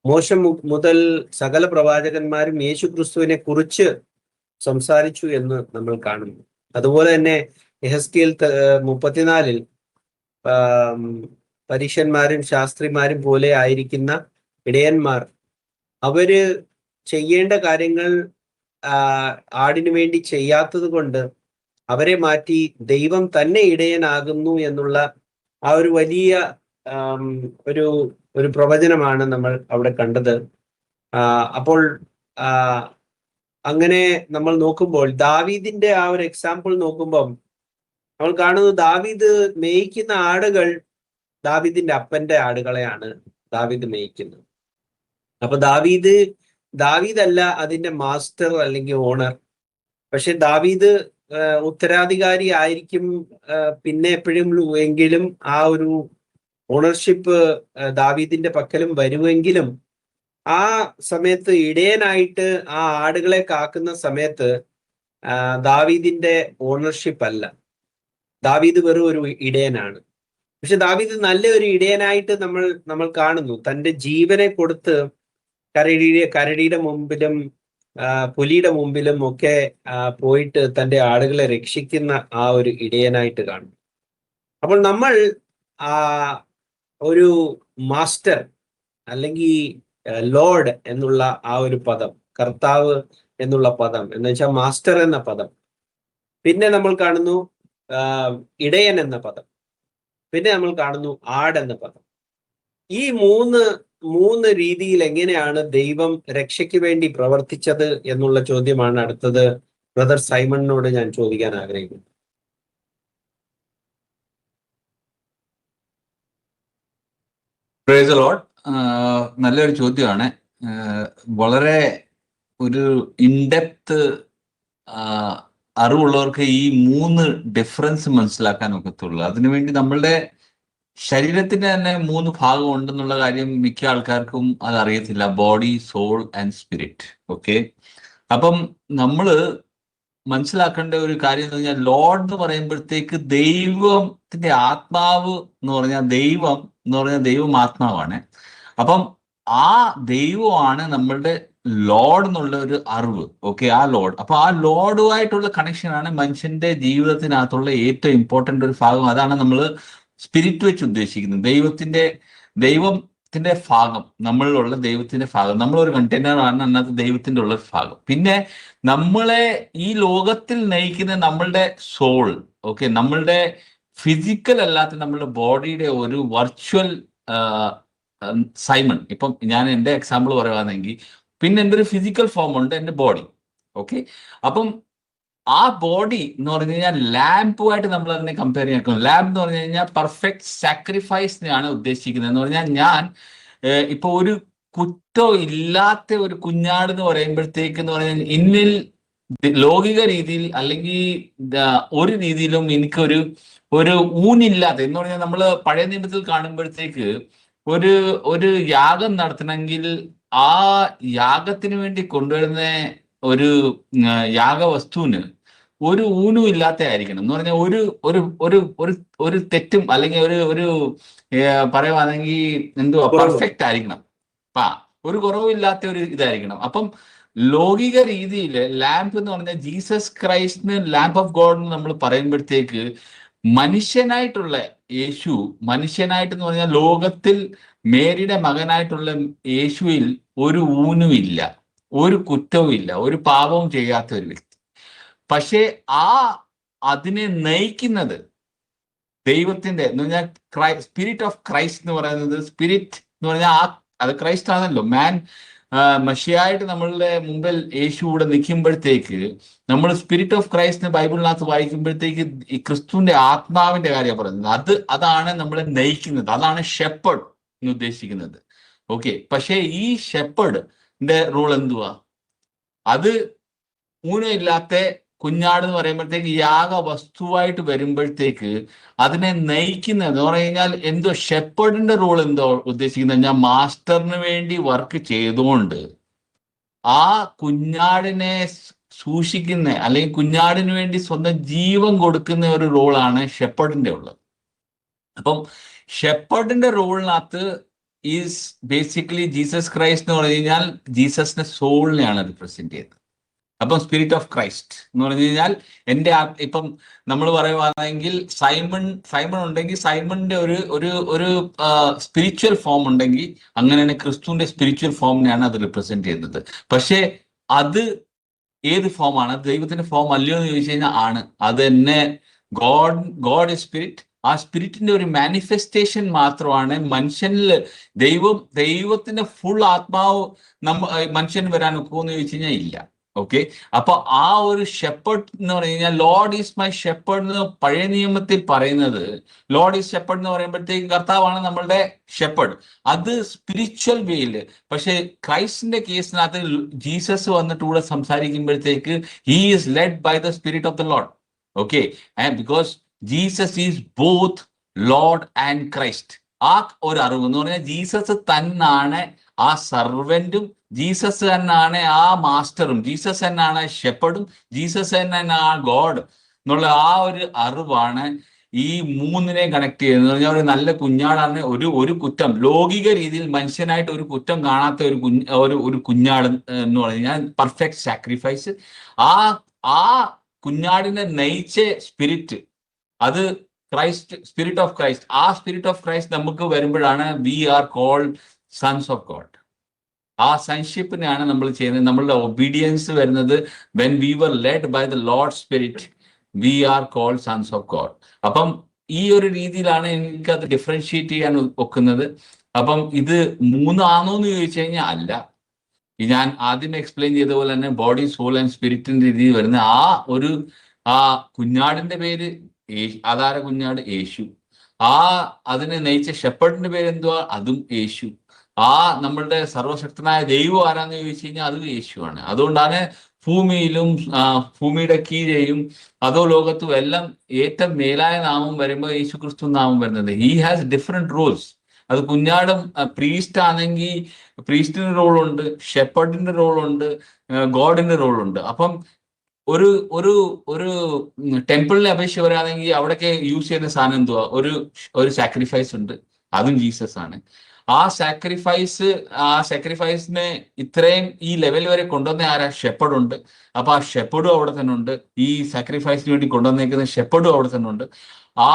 മോശ മുതൽ സകല പ്രവാചകന്മാരും യേശു ക്രിസ്തുവിനെ കുറിച്ച് സംസാരിച്ചു എന്ന് നമ്മൾ കാണുന്നു. അതുപോലെ തന്നെ യെഹെസ്കേൽ 34 പരീശന്മാരും ശാസ്ത്രിമാരും പോലെ ആയിരിക്കുന്ന ഇടയന്മാർ അവര് ചെയ്യേണ്ട കാര്യങ്ങൾ ആടിനു വേണ്ടി ചെയ്യാത്തത് കൊണ്ട് അവരെ മാറ്റി ദൈവം തന്നെ ഇടയനാകുന്നു എന്നുള്ള ആ ഒരു വലിയ ഒരു പ്രവചനമാണ് നമ്മൾ അവിടെ കണ്ടത്. അപ്പോൾ അങ്ങനെ നമ്മൾ നോക്കുമ്പോൾ ദാവീദിന്റെ ആ ഒരു എക്സാമ്പിൾ നോക്കുമ്പം നമ്മൾ കാണുന്നത്, ദാവീദ് മേയ്ക്കുന്ന ആടുകൾ ദാവീദിന്റെ അപ്പന്റെ ആടുകളെയാണ് ദാവീദ് മേയ്ക്കുന്നത്. അപ്പൊ ദാവീദ് ദാവീദല്ല അതിന്റെ മാസ്റ്റർ അല്ലെങ്കിൽ ഓണർ. പക്ഷെ ദാവീദ് ഉത്തരാധികാരി ആയിരിക്കും പിന്നെ എപ്പോഴും എങ്കിലും ആ ഒരു ഓണർഷിപ്പ് ദാവീദിന്റെ പക്കലും വരുമെങ്കിലും ആ സമയത്ത് ഇടയനായിട്ട് ആ ആടുകളെ കാക്കുന്ന സമയത്ത് ദാവീദിന്റെ ഓണർഷിപ്പ് അല്ല. ദാവീദ് വെറും ഒരു ഇടയനാണ്. പക്ഷെ ദാവീദ് നല്ല ഒരു ഇടയനായിട്ട് നമ്മൾ കാണുന്നു. തന്റെ ജീവനെ കൊടുത്ത് കരടിയുടെ മുമ്പിലും പുലിയുടെ മുമ്പിലും ഒക്കെ പോയിട്ട് തന്റെ ആടുകളെ രക്ഷിക്കുന്ന ആ ഒരു ഇടയനായിട്ട് കാണുന്നു. അപ്പോൾ നമ്മൾ ഒരു മാസ്റ്റർ അല്ലെങ്കിൽ ലോർഡ് എന്നുള്ള ആ ഒരു പദം, കർത്താവ് എന്നുള്ള പദം എന്ന് വെച്ചാൽ മാസ്റ്റർ എന്ന പദം, പിന്നെ നമ്മൾ കാണുന്നു ഇടയൻ എന്ന പദം, പിന്നെ നമ്മൾ കാണുന്നു ആട് എന്ന പദം. ഈ മൂന്ന് രീതിയിൽ എങ്ങനെയാണ് ദൈവം രക്ഷയ്ക്ക് വേണ്ടി പ്രവർത്തിച്ചത് എന്നുള്ള ചോദ്യമാണ് അടുത്തത് ബ്രദർ സൈമണിനോട് ഞാൻ ചോദിക്കാൻ ആഗ്രഹിക്കുന്നു. Praise the Lord. നല്ലൊരു ചോദ്യമാണ്. വളരെ ഒരു ഇൻഡെപ്ത് അറിവുള്ളവർക്ക് ഈ 3 ഡിഫറൻസ് മനസ്സിലാക്കാൻ ഒക്കത്തുള്ളൂ. അതിനുവേണ്ടി നമ്മളുടെ ശരീരത്തിന് തന്നെ 3 ഭാഗം ഉണ്ടെന്നുള്ള കാര്യം മിക്ക ആൾക്കാർക്കും അത് അറിയത്തില്ല. Body, soul and spirit. Okay, അപ്പം നമ്മള് മനസ്സിലാക്കേണ്ട ഒരു കാര്യം എന്ന് പറഞ്ഞാൽ, ലോർഡ് എന്ന് പറയുമ്പോഴത്തേക്ക് ദൈവത്തിന്റെ ആത്മാവ് എന്ന് പറഞ്ഞാൽ ദൈവം എന്ന് പറഞ്ഞാൽ ദൈവം ആത്മാവാണ്. അപ്പം ആ ദൈവമാണ് നമ്മളുടെ ലോർഡ് എന്നുള്ള ഒരു അറിവ്. ഓക്കെ, ആ ലോർഡ്. അപ്പൊ ആ ലോർഡുമായിട്ടുള്ള കണക്ഷനാണ് മനുഷ്യന്റെ ജീവിതത്തിനകത്തുള്ള ഏറ്റവും ഇമ്പോർട്ടന്റ് ഒരു ഭാഗം. അതാണ് നമ്മൾ സ്പിരിറ്റ് വെച്ച് ഉദ്ദേശിക്കുന്നത്. ദൈവത്തിന്റെ ഭാഗം, നമ്മളിലുള്ള ദൈവത്തിന്റെ ഭാഗം. നമ്മളൊരു കണ്ടെയ്നർ ആണ്, അതിനകത്ത് ദൈവത്തിന്റെ ഉള്ള ഭാഗം. പിന്നെ നമ്മളെ ഈ ലോകത്തിൽ നയിക്കുന്ന നമ്മളുടെ സോൾ. ഓക്കെ, നമ്മളുടെ ഫിസിക്കൽ അല്ലാത്ത നമ്മളുടെ ബോഡിയുടെ ഒരു വെർച്വൽ സൈമൺ. ഇപ്പം ഞാൻ എൻ്റെ എക്സാമ്പിൾ പറയുകയാണെങ്കിൽ, പിന്നെ എൻ്റെ ഒരു ഫിസിക്കൽ ഫോം ഉണ്ട്, എൻ്റെ ബോഡി. ഓക്കെ, അപ്പം ആ ബോഡി എന്ന് പറഞ്ഞു കഴിഞ്ഞാൽ ലാമ്പുമായിട്ട് നമ്മൾ അതിനെ കമ്പയർ ചെയ്യാൻ. ലാമ്പ് എന്ന് പറഞ്ഞു കഴിഞ്ഞാൽ പെർഫെക്റ്റ് സാക്രിഫൈസിനെയാണ് ഉദ്ദേശിക്കുന്നത്. എന്ന് പറഞ്ഞാൽ ഞാൻ ഇപ്പൊ ഒരു കുറ്റം ഇല്ലാത്ത ഒരു കുഞ്ഞാട് എന്ന് പറയുമ്പോഴത്തേക്ക് എന്ന് പറഞ്ഞാൽ ഇന്നിൽ ലൗകിക രീതിയിൽ അല്ലെങ്കിൽ ഒരു രീതിയിലും എനിക്കൊരു ഊനില്ലാത്ത എന്ന് പറഞ്ഞാൽ നമ്മൾ പഴയ നിയമത്തിൽ കാണുമ്പോഴത്തേക്ക് ഒരു യാഗം നടത്തണമെങ്കിൽ ആ യാഗത്തിന് വേണ്ടി കൊണ്ടുവരുന്ന ഒരു യാഗവസ്തുവിന് ഒരു ഊനും ഇല്ലാത്ത ആയിരിക്കണം. എന്ന് പറഞ്ഞാൽ ഒരു തെറ്റും അല്ലെങ്കിൽ ഒരു പറയുവാണെങ്കിൽ എന്തുവാ പെർഫെക്റ്റ് ആയിരിക്കണം. ഒരു കുറവില്ലാത്ത ഒരു ഇതായിരിക്കണം. അപ്പം ലൗകിക രീതിയിൽ ലാമ്പ് എന്ന് പറഞ്ഞാൽ ജീസസ് ക്രൈസ്റ്റിന് ലാമ്പ് ഓഫ് ഗോഡ് എന്ന് നമ്മൾ പറയുമ്പോഴത്തേക്ക് മനുഷ്യനായിട്ടുള്ള യേശു, മനുഷ്യനായിട്ട് എന്ന് പറഞ്ഞാൽ ലോകത്തിൽ മേരിയുടെ മകനായിട്ടുള്ള യേശുവിൽ ഒരു ഊനുമില്ല, ഒരു കുറ്റവും ഇല്ല, ഒരു പാപവും ചെയ്യാത്ത ഒരു വ്യക്തി. പക്ഷേ അതിനെ നയിക്കുന്നത് ദൈവത്തിന്റെ എന്ന് പറഞ്ഞാൽ സ്പിരിറ്റ് ഓഫ് ക്രൈസ്റ്റ് എന്ന് പറയുന്നത്, സ്പിരിറ്റ് എന്ന് പറഞ്ഞാൽ അത് ക്രൈസ്റ്റ് ആണല്ലോ. മഷിയായിട്ട് നമ്മളുടെ മുമ്പിൽ യേശു കൂടെ നിൽക്കുമ്പോഴത്തേക്ക് നമ്മൾ സ്പിരിറ്റ് ഓഫ് ക്രൈസ്റ്റിന് ബൈബിളിനകത്ത് വായിക്കുമ്പോഴത്തേക്ക് ഈ ക്രിസ്തുവിന്റെ ആത്മാവിന്റെ കാര്യമാണ് പറയുന്നത്. അതാണ് നമ്മളെ നയിക്കുന്നത്. അതാണ് ഷെപ്പേർഡ് എന്ന് ഉദ്ദേശിക്കുന്നത്. ഓക്കെ, പക്ഷേ ഈ ഷെപ്പേർഡിന്റെ റോൾ എന്തുവാ? അത് ഊനമില്ലാത്ത കുഞ്ഞാട് എന്ന് പറയുമ്പോഴത്തേക്ക് യാഗ വസ്തുവായിട്ട് വരുമ്പോഴത്തേക്ക് അതിനെ നയിക്കുന്നത് എന്ന് പറഞ്ഞു കഴിഞ്ഞാൽ എന്തോ ഷെപ്പേർഡിന്റെ റോൾ എന്തോ ഉദ്ദേശിക്കുന്നത് ഞാൻ മാസ്റ്ററിന് വേണ്ടി വർക്ക് ചെയ്തുകൊണ്ട് ആ കുഞ്ഞാടിനെ സൂക്ഷിക്കുന്ന അല്ലെങ്കിൽ കുഞ്ഞാടിന് വേണ്ടി സ്വന്തം ജീവൻ കൊടുക്കുന്ന ഒരു റോളാണ് ഷെപ്പേർഡിന്റെ ഉള്ളത്. അപ്പം ഷെപ്പേർഡിന്റെ റോളിനകത്ത് ഈസ് ബേസിക്കലി ജീസസ് ക്രൈസ്റ്റ് എന്ന് പറഞ്ഞു കഴിഞ്ഞാൽ ജീസസിന്റെ സോളിനെയാണ് റിപ്രസെന്റ് ചെയ്തത്. അപ്പം സ്പിരിറ്റ് ഓഫ് ക്രൈസ്റ്റ് എന്ന് പറഞ്ഞു കഴിഞ്ഞാൽ എൻ്റെ ഇപ്പം നമ്മൾ പറയുവാണെങ്കിൽ സൈമൺ ഉണ്ടെങ്കിൽ സൈമണിന്റെ ഒരു സ്പിരിച്വൽ ഫോം ഉണ്ടെങ്കിൽ അങ്ങനെ തന്നെ ക്രിസ്തുവിന്റെ സ്പിരിച്വൽ ഫോമിനെയാണ് അത് റിപ്രസെന്റ് ചെയ്യുന്നത്. പക്ഷേ അത് ഏത് ഫോമാണ്? ദൈവത്തിന്റെ ഫോം അല്ലയോ എന്ന് ചോദിച്ചു കഴിഞ്ഞാൽ ആണ്. അത് തന്നെ ഗോഡ് ഇസ് സ്പിരിറ്റ്. ആ സ്പിരിറ്റിന്റെ ഒരു മാനിഫെസ്റ്റേഷൻ മാത്രമാണ് മനുഷ്യനിൽ. ദൈവത്തിന്റെ ഫുൾ ആത്മാവ് മനുഷ്യന് വരാൻ ഒക്കുമെന്ന് ചോദിച്ചു കഴിഞ്ഞാൽ ഇല്ല. ഓക്കെ. അപ്പൊ ആ ഒരു ഷെപ്പേർഡ് എന്ന് പറഞ്ഞു കഴിഞ്ഞാൽ ലോർഡ് ഈസ് മൈ ഷെപ്പേർഡ് എന്ന് പഴയ നിയമത്തിൽ പറയുന്നത്, ലോർഡ് ഈസ് ഷെപ്പേർഡ് എന്ന് പറയുമ്പോഴത്തേക്ക് കർത്താവാണ് നമ്മളുടെ ഷെപ്പേർഡ്, അത് സ്പിരിച്വൽ വേയില്. പക്ഷെ ക്രൈസ്റ്റിന്റെ കേസിനകത്ത് ജീസസ് വന്നിട്ട് കൂടെ സംസാരിക്കുമ്പോഴത്തേക്ക് he is led by the Spirit of the Lord. Okay. And because Jesus is both Lord and Christ. ആ ഒരു അറിവ് എന്ന് പറഞ്ഞാൽ ജീസസ് തന്നാണ് ആ സർവന്റും, ജീസസ് തന്നെയാണ് ആ മാസ്റ്ററും, ജീസസ് തന്നെയാണ് ഷെപ്പർഡും, ജീസസ് തന്നെയാണ് ആ ഗോഡ് എന്നുള്ള ആ ഒരു അറിവാണ് ഈ മൂന്നിനെ കണക്ട് ചെയ്യുന്നത്. പറഞ്ഞാൽ ഒരു നല്ല കുഞ്ഞാടാണ്, ഒരു കുറ്റം ലൗകിക രീതിയിൽ മനുഷ്യനായിട്ട് ഒരു കുറ്റം കാണാത്ത ഒരു കുഞ്ഞാട് എന്ന് പറഞ്ഞാൽ പെർഫെക്റ്റ് സാക്രിഫൈസ്. ആ കുഞ്ഞാടിനെ നയിച്ച സ്പിരിറ്റ്, അത് ക്രൈസ്റ്റ്, സ്പിരിറ്റ് ഓഫ് ക്രൈസ്റ്റ്. ആ സ്പിരിറ്റ് ഓഫ് ക്രൈസ്റ്റ് നമുക്ക് വരുമ്പോഴാണ് we are called sons of God. ആ സൺഷിപ്പിനെയാണ് നമ്മൾ ചെയ്യുന്നത്. നമ്മളുടെ ഒബീഡിയൻസ് വരുന്നത് when we were led by the Lord spirit, we are called sons of God. അപ്പം ഈ ഒരു രീതിയിലാണ് എനിക്കത് ഡിഫറൻഷിയേറ്റ് ചെയ്യാൻ ഒക്കുന്നത്. അപ്പം ഇത് മൂന്നാണോ എന്ന് ചോദിച്ചു കഴിഞ്ഞാൽ അല്ല. ഞാൻ ആദ്യം എക്സ്പ്ലെയിൻ ചെയ്ത പോലെ തന്നെ ബോഡി, സോൾ ആൻഡ് സ്പിരിറ്റിന്റെ രീതിയിൽ വരുന്ന ആ കുഞ്ഞാടിന്റെ പേര് അതാര കുഞ്ഞാട്? യേശു. അതിനെ നയിച്ച ഷെപ്പേർഡിന്റെ പേര് എന്തുവാ? അതും യേശു. നമ്മളുടെ സർവശക്തനായ ദൈവം ആരാന്ന് ചോദിച്ചു കഴിഞ്ഞാൽ അതും യേശുവാണ്. അതുകൊണ്ടാണ് ഭൂമിയിലും ഭൂമിയുടെ കീഴെയും അതോ ലോകത്തും എല്ലാം ഏറ്റവും മേലായ നാമം വരുമ്പോൾ യേശു ക്രിസ്തു നാമം വരുന്നത്. He has different roles. അത് കുഞ്ഞാടും പ്രീസ്റ്റ് ആണെങ്കിൽ പ്രീസ്റ്റിന്റെ റോളുണ്ട്, ഷെപ്പേർഡിന്റെ റോളുണ്ട്, ഗോഡിന്റെ റോളുണ്ട്. അപ്പം ഒരു ടെമ്പിളിനെ അപേക്ഷിച്ച് വരാണെങ്കിൽ അവിടെയൊക്കെ യൂസ് ചെയ്യുന്ന സാധനം എന്തുവാ? ഒരു സാക്രിഫൈസ് ഉണ്ട്, അതും ജീസസ് ആണ്. ആ സാക്രിഫൈസിനെ ഇത്രയും ഈ ലെവൽ വരെ കൊണ്ടുവന്ന ആരാ? ഷെപ്പേർഡ് ഉണ്ട്. അപ്പൊ ആ ഷെപ്പേർഡും അവിടെ തന്നെ ഉണ്ട്. ഈ സാക്രിഫൈസിന് വേണ്ടി കൊണ്ടുവന്നേക്കുന്ന ഷെപ്പേർഡും അവിടെ തന്നെ ഉണ്ട്. ആ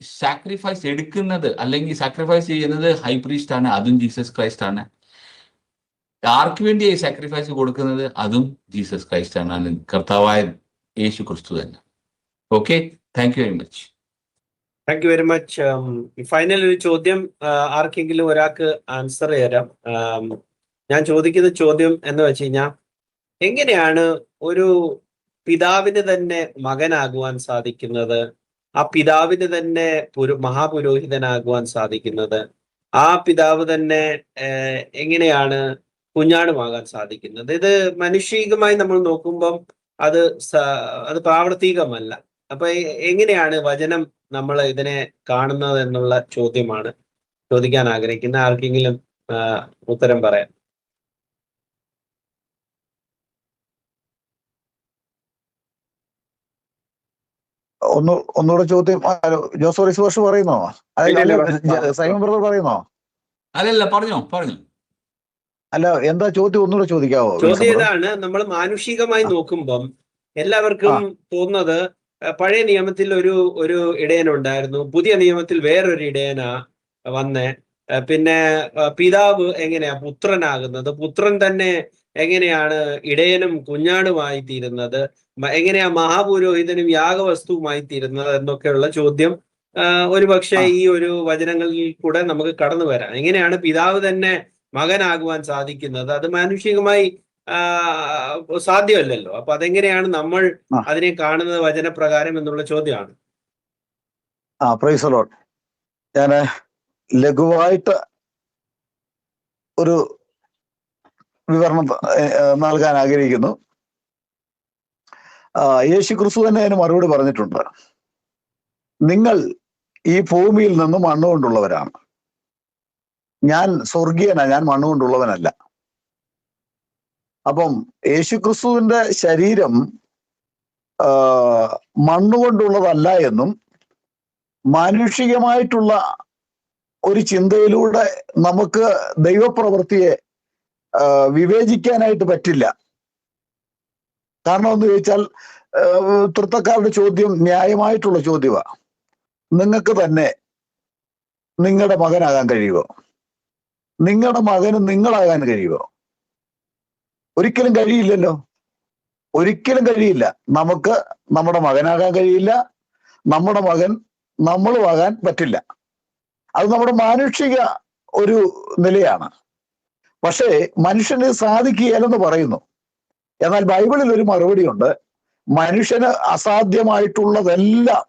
സാക്രിഫൈസ് എടുക്കുന്നത് അല്ലെങ്കിൽ സാക്രിഫൈസ് ചെയ്യുന്നത് ഹൈ പ്രീസ്റ്റ് ആണ്, അതും ജീസസ് ക്രൈസ്റ്റ് ആണ്. ആർക്ക് വേണ്ടി സാക്രിഫൈസ് കൊടുക്കുന്നത്? അതും ജീസസ് ക്രൈസ്റ്റ് ആണ്, കർത്താവായ യേശു ക്രിസ്തു തന്നെ. Okay, thank you very much. Thank you very much. Final ഒരു ചോദ്യം ആർക്കെങ്കിലും ഒരാൾക്ക് ആൻസർ തരാം. ഞാൻ ചോദിക്കുന്ന ചോദ്യം എന്ന് വെച്ച് കഴിഞ്ഞാൽ, എങ്ങനെയാണ് ഒരു പിതാവിന് തന്നെ മകനാകുവാൻ സാധിക്കുന്നത്? ആ പിതാവിന് തന്നെ മഹാപുരോഹിതനാകുവാൻ സാധിക്കുന്നത്? ആ പിതാവ് തന്നെ എങ്ങനെയാണ് കുഞ്ഞാടുമാകാൻ സാധിക്കുന്നത്? ഇത് മാനുഷികമായി നമ്മൾ നോക്കുമ്പം അത് പ്രാവർത്തികമല്ല. അപ്പൊ എങ്ങനെയാണ് വചനം നമ്മൾ ഇതിനെ കാണുന്നത് എന്നുള്ള ചോദ്യമാണ് ചോദിക്കാൻ ആഗ്രഹിക്കുന്ന. ആർക്കെങ്കിലും ഉത്തരം പറയാം? ഒന്നുകൂടെ ചോദ്യം ജോസോ റിസോർസ് പറയുന്നോ? സൈമൺ ബ്രദർ പറയുന്നോ? അല്ലല്ല, പറഞ്ഞു. അല്ല, എന്താ ചോദ്യം? ഒന്നുകൂടെ ചോദിക്കാവോ? ചോദ്യം ഇതാണ്, നമ്മൾ മാനുഷികമായി നോക്കുമ്പം എല്ലാവർക്കും തോന്നുന്നത് പഴയ നിയമത്തിൽ ഒരു ഇടയനുണ്ടായിരുന്നു, പുതിയ നിയമത്തിൽ വേറൊരു ഇടയനാ വന്നേ. പിന്നെ പിതാവ് എങ്ങനെയാ പുത്രനാകുന്നത്? പുത്രൻ തന്നെ എങ്ങനെയാണ് ഇടയനും കുഞ്ഞാടുമായി തീരുന്നത്? എങ്ങനെയാ മഹാപുരോഹിതനും യാഗവസ്തുവുമായി തീരുന്നത് എന്നൊക്കെയുള്ള ചോദ്യം ഒരുപക്ഷെ ഈ ഒരു വചനങ്ങളിൽ കൂടെ നമുക്ക് കടന്നു വരാം. എങ്ങനെയാണ് പിതാവ് തന്നെ മകനാകുവാൻ സാധിക്കുന്നത്? അത് മാനുഷികമായി സാധ്യമല്ലല്ലോ. അപ്പൊ അതെങ്ങനെയാണ് നമ്മൾ അതിനെ കാണുന്നത് വചനപ്രകാരം എന്നുള്ള ചോദ്യമാണ്. Praise the Lord. ഞാൻ ലഘുവായിട്ട് ഒരു വിവരണം നൽകാൻ ആഗ്രഹിക്കുന്നു. യേശു ക്രിസ്തു തന്നെ അതിന് മറുപടി പറഞ്ഞിട്ടുണ്ട്. നിങ്ങൾ ഈ ഭൂമിയിൽ നിന്ന് മണ്ണുകൊണ്ടുള്ളവരാണ്, ഞാൻ സ്വർഗീയനാ, ഞാൻ മണ്ണുകൊണ്ടുള്ളവനല്ല. അപ്പം യേശുക്രിസ്തുവിന്റെ ശരീരം മണ്ണുകൊണ്ടുള്ളതല്ല എന്നും മാനുഷികമായിട്ടുള്ള ഒരു ചിന്തയിലൂടെ നമുക്ക് ദൈവപ്രവൃത്തിയെ വിവേചിക്കാനായിട്ട് പറ്റില്ല. കാരണം എന്ന് ചോദിച്ചാൽ തൃത്തക്കാരുടെ ചോദ്യം ന്യായമായിട്ടുള്ള ചോദ്യമാണ്. നിങ്ങൾക്ക് തന്നെ നിങ്ങളുടെ മകനാകാൻ കഴിയുമോ? നിങ്ങളുടെ മകന് നിങ്ങളാകാൻ കഴിയുമോ? ഒരിക്കലും കഴിയില്ലല്ലോ, ഒരിക്കലും കഴിയില്ല. നമുക്ക് നമ്മുടെ മകനാകാൻ കഴിയില്ല, നമ്മുടെ മകൻ നമ്മളുമാകാൻ പറ്റില്ല. അത് നമ്മുടെ മാനുഷിക ഒരു നിലയാണ്. പക്ഷേ മനുഷ്യന് സാധിക്കുകയില്ലെന്ന് പറയുന്നു. എന്നാൽ ബൈബിളിൽ ഒരു മറുപടിയുണ്ട്. മനുഷ്യന് അസാധ്യമായിട്ടുള്ളതെല്ലാം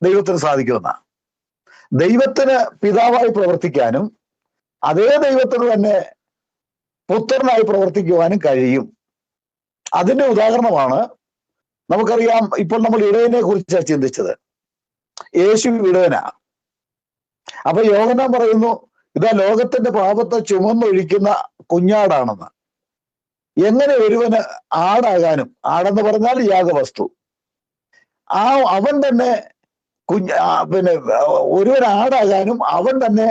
ദൈവത്തിന് സാധിക്കുമെന്നാണ്. ദൈവത്തിന് പിതാവായി പ്രവർത്തിക്കാനും അതേ ദൈവത്തിന് തന്നെ പുത്രനായി പ്രവർത്തിക്കുവാനും കഴിയും. അതിന്റെ ഉദാഹരണമാണ് നമുക്കറിയാം. ഇപ്പോൾ നമ്മൾ ഇടയനെ കുറിച്ചാണ് ചിന്തിച്ചത്. യേശു ഇടയനാ. അപ്പൊ യോഹന്നാൻ പറയുന്നു, ഇതാ ലോകത്തിന്റെ പാപത്തെ ചുമന്നൊഴിക്കുന്ന കുഞ്ഞാടാണെന്ന്. എങ്ങനെ ഒരുവന് ആടാകാനും, ആടെന്ന് പറഞ്ഞാൽ യാഗവസ്തു, അവൻ തന്നെ പിന്നെ ഒരുവൻ ആടാകാനും അവൻ തന്നെ